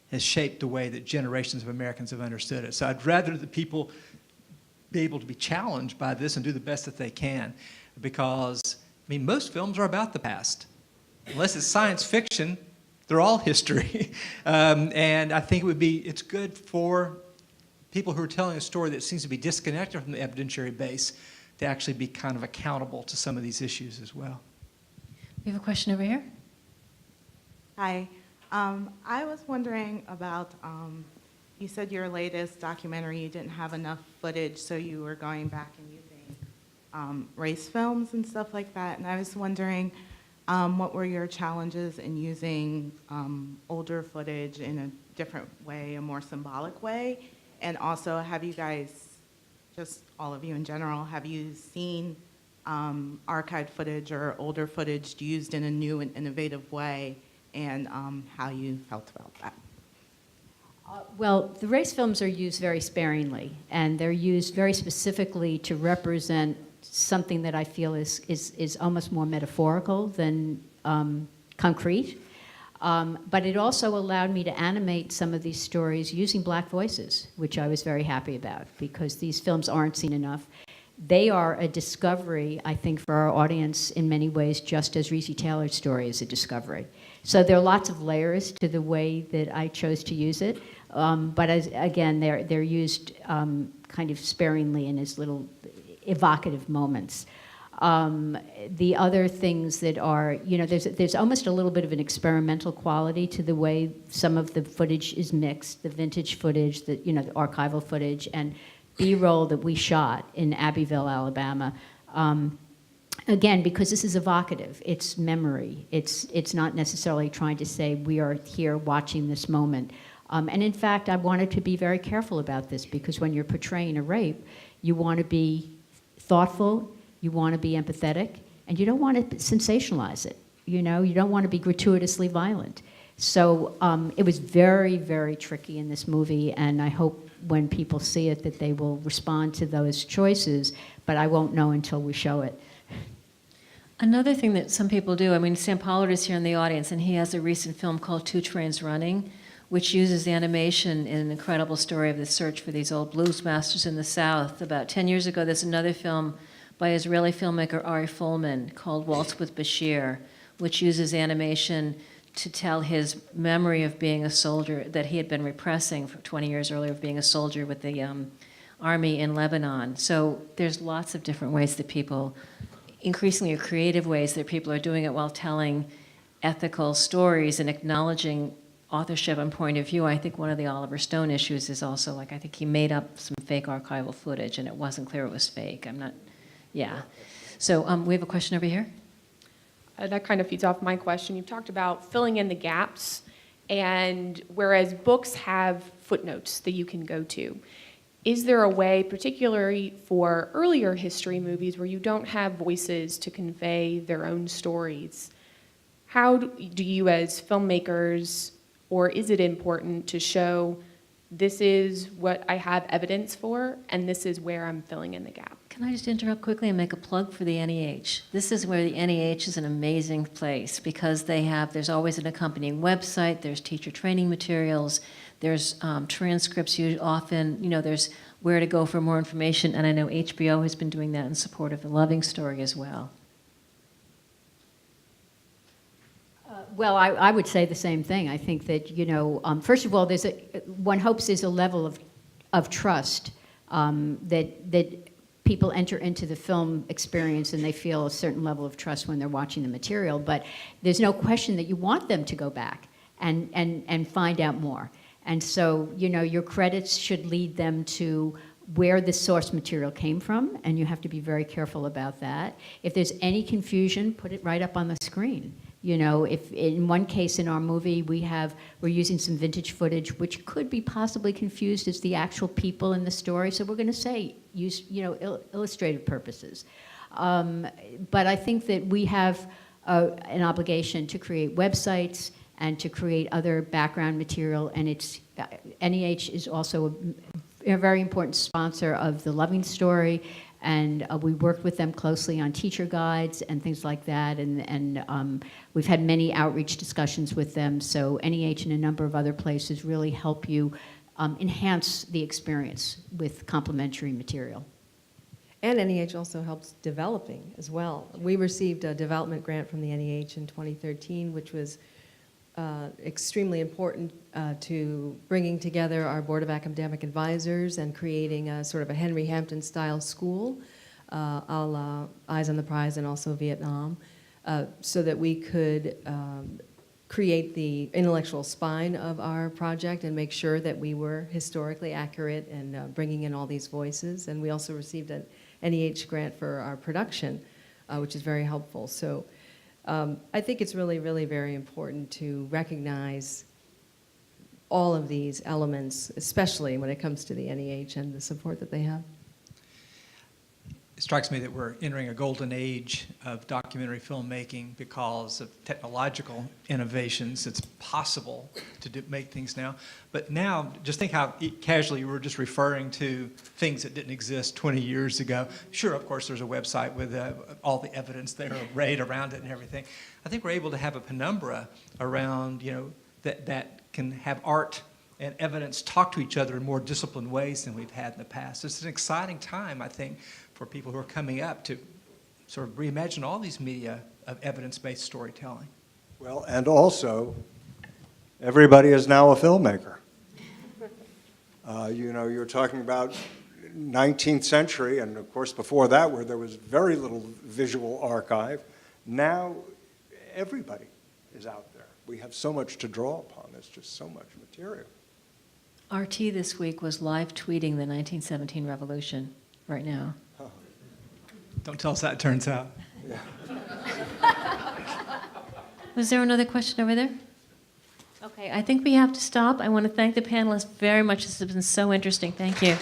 has shaped the way that generations of Americans have understood it. So I'd rather that people be able to be challenged by this and do the best that they can, because mean, most films are about the past. Unless it's science fiction, they're all history. And I think it's good for people who are telling a story that seems to be disconnected from the evidentiary base to actually be kind of accountable to some of these issues as well. We have a question over here. Hi. I was wondering about, you said your latest documentary, you didn't have enough footage, so you were going back and using race films and stuff like that. And I was wondering, what were your challenges in using older footage in a different way, a more symbolic way? And also, have you guys, just all of you in general, have you seen archived footage or older footage used in a new and innovative way, and how you felt about that? Well, the race films are used very sparingly, and they're used very specifically to represent something that I feel is almost more metaphorical than concrete. But it also allowed me to animate some of these stories using black voices, which I was very happy about, because these films aren't seen enough. They are a discovery, I think, for our audience in many ways, just as Reese Taylor's story is a discovery. So there are lots of layers to the way that I chose to use it. But again, they're used kind of sparingly in as little evocative moments. The other things that are, there's almost a little bit of an experimental quality to the way some of the footage is mixed, the vintage footage, the archival footage, and B-roll that we shot in Abbeville, Alabama. Again, because this is evocative, it's memory. It's not necessarily trying to say we are here watching this moment. And in fact, I wanted to be very careful about this, because when you're portraying a rape, you want to be thoughtful, you want to be empathetic, and you don't want to sensationalize it. You don't want to be gratuitously violent. So it was very, very tricky in this movie, and I hope when people see it that they will respond to those choices, but I won't know until we show it. Another thing that some people do, I mean, Sam Pollard is here in the audience, and he has a recent film called Two Trains Running, which uses animation in an incredible story of the search for these old blues masters in the South. About 10 years ago, there's another film by Israeli filmmaker Ari Folman called Waltz with Bashir, which uses animation to tell his memory of being a soldier that he had been repressing for 20 years earlier, of being a soldier with the army in Lebanon. So there's lots of different ways that people, increasingly creative ways that people are doing it while telling ethical stories and acknowledging authorship and point of view. I think one of the Oliver Stone issues is also, like, I think he made up some fake archival footage and it wasn't clear it was fake. Yeah. So we have a question over here. That kind of feeds off my question. You've talked about filling in the gaps, and whereas books have footnotes that you can go to, is there a way, particularly for earlier history movies where you don't have voices to convey their own stories, how do you as filmmakers, or is it important to show this is what I have evidence for and this is where I'm filling in the gap? Can I just interrupt quickly and make a plug for the NEH? This is where the NEH is an amazing place, because there's always an accompanying website, there's teacher training materials, there's transcripts often, there's where to go for more information, and I know HBO has been doing that in support of The Loving Story as well. Well, I would say the same thing. I think that, first of all, one hopes there's a level of trust that people enter into the film experience and they feel a certain level of trust when they're watching the material. But there's no question that you want them to go back and find out more. And so, your credits should lead them to where the source material came from, and you have to be very careful about that. If there's any confusion, put it right up on the screen. If in one case in our movie we're using some vintage footage which could be possibly confused as the actual people in the story, so we're going to say use illustrative purposes. But I think that we have an obligation to create websites and to create other background material, and NEH is also a very important sponsor of The Loving Story. And we worked with them closely on teacher guides and things like that, and we've had many outreach discussions with them. So NEH and a number of other places really help you enhance the experience with complementary material. And NEH also helps developing as well. We received a development grant from the NEH in 2013, which was extremely important to bringing together our Board of Academic Advisors and creating a sort of a Henry Hampton-style school, a la Eyes on the Prize and also Vietnam, so that we could create the intellectual spine of our project and make sure that we were historically accurate and bringing in all these voices. And we also received an NEH grant for our production, which is very helpful. So I think it's really, really very important to recognize all of these elements, especially when it comes to the NEH and the support that they have. It strikes me that we're entering a golden age of documentary filmmaking because of technological innovations. It's possible to make things now. But now, just think how casually you were just referring to things that didn't exist 20 years ago. Sure, of course, there's a website with all the evidence there arrayed around it and everything. I think we're able to have a penumbra around, that can have art and evidence talk to each other in more disciplined ways than we've had in the past. It's an exciting time, I think, for people who are coming up to sort of reimagine all these media of evidence-based storytelling. Well, and also, everybody is now a filmmaker. You're talking about 19th century, and of course before that, where there was very little visual archive. Now, everybody is out there. We have so much to draw upon. There's just so much material. RT this week was live tweeting the 1917 revolution right now. Don't tell us how it turns out. Yeah. Was there another question over there? Okay, I think we have to stop. I want to thank the panelists very much. This has been so interesting. Thank you.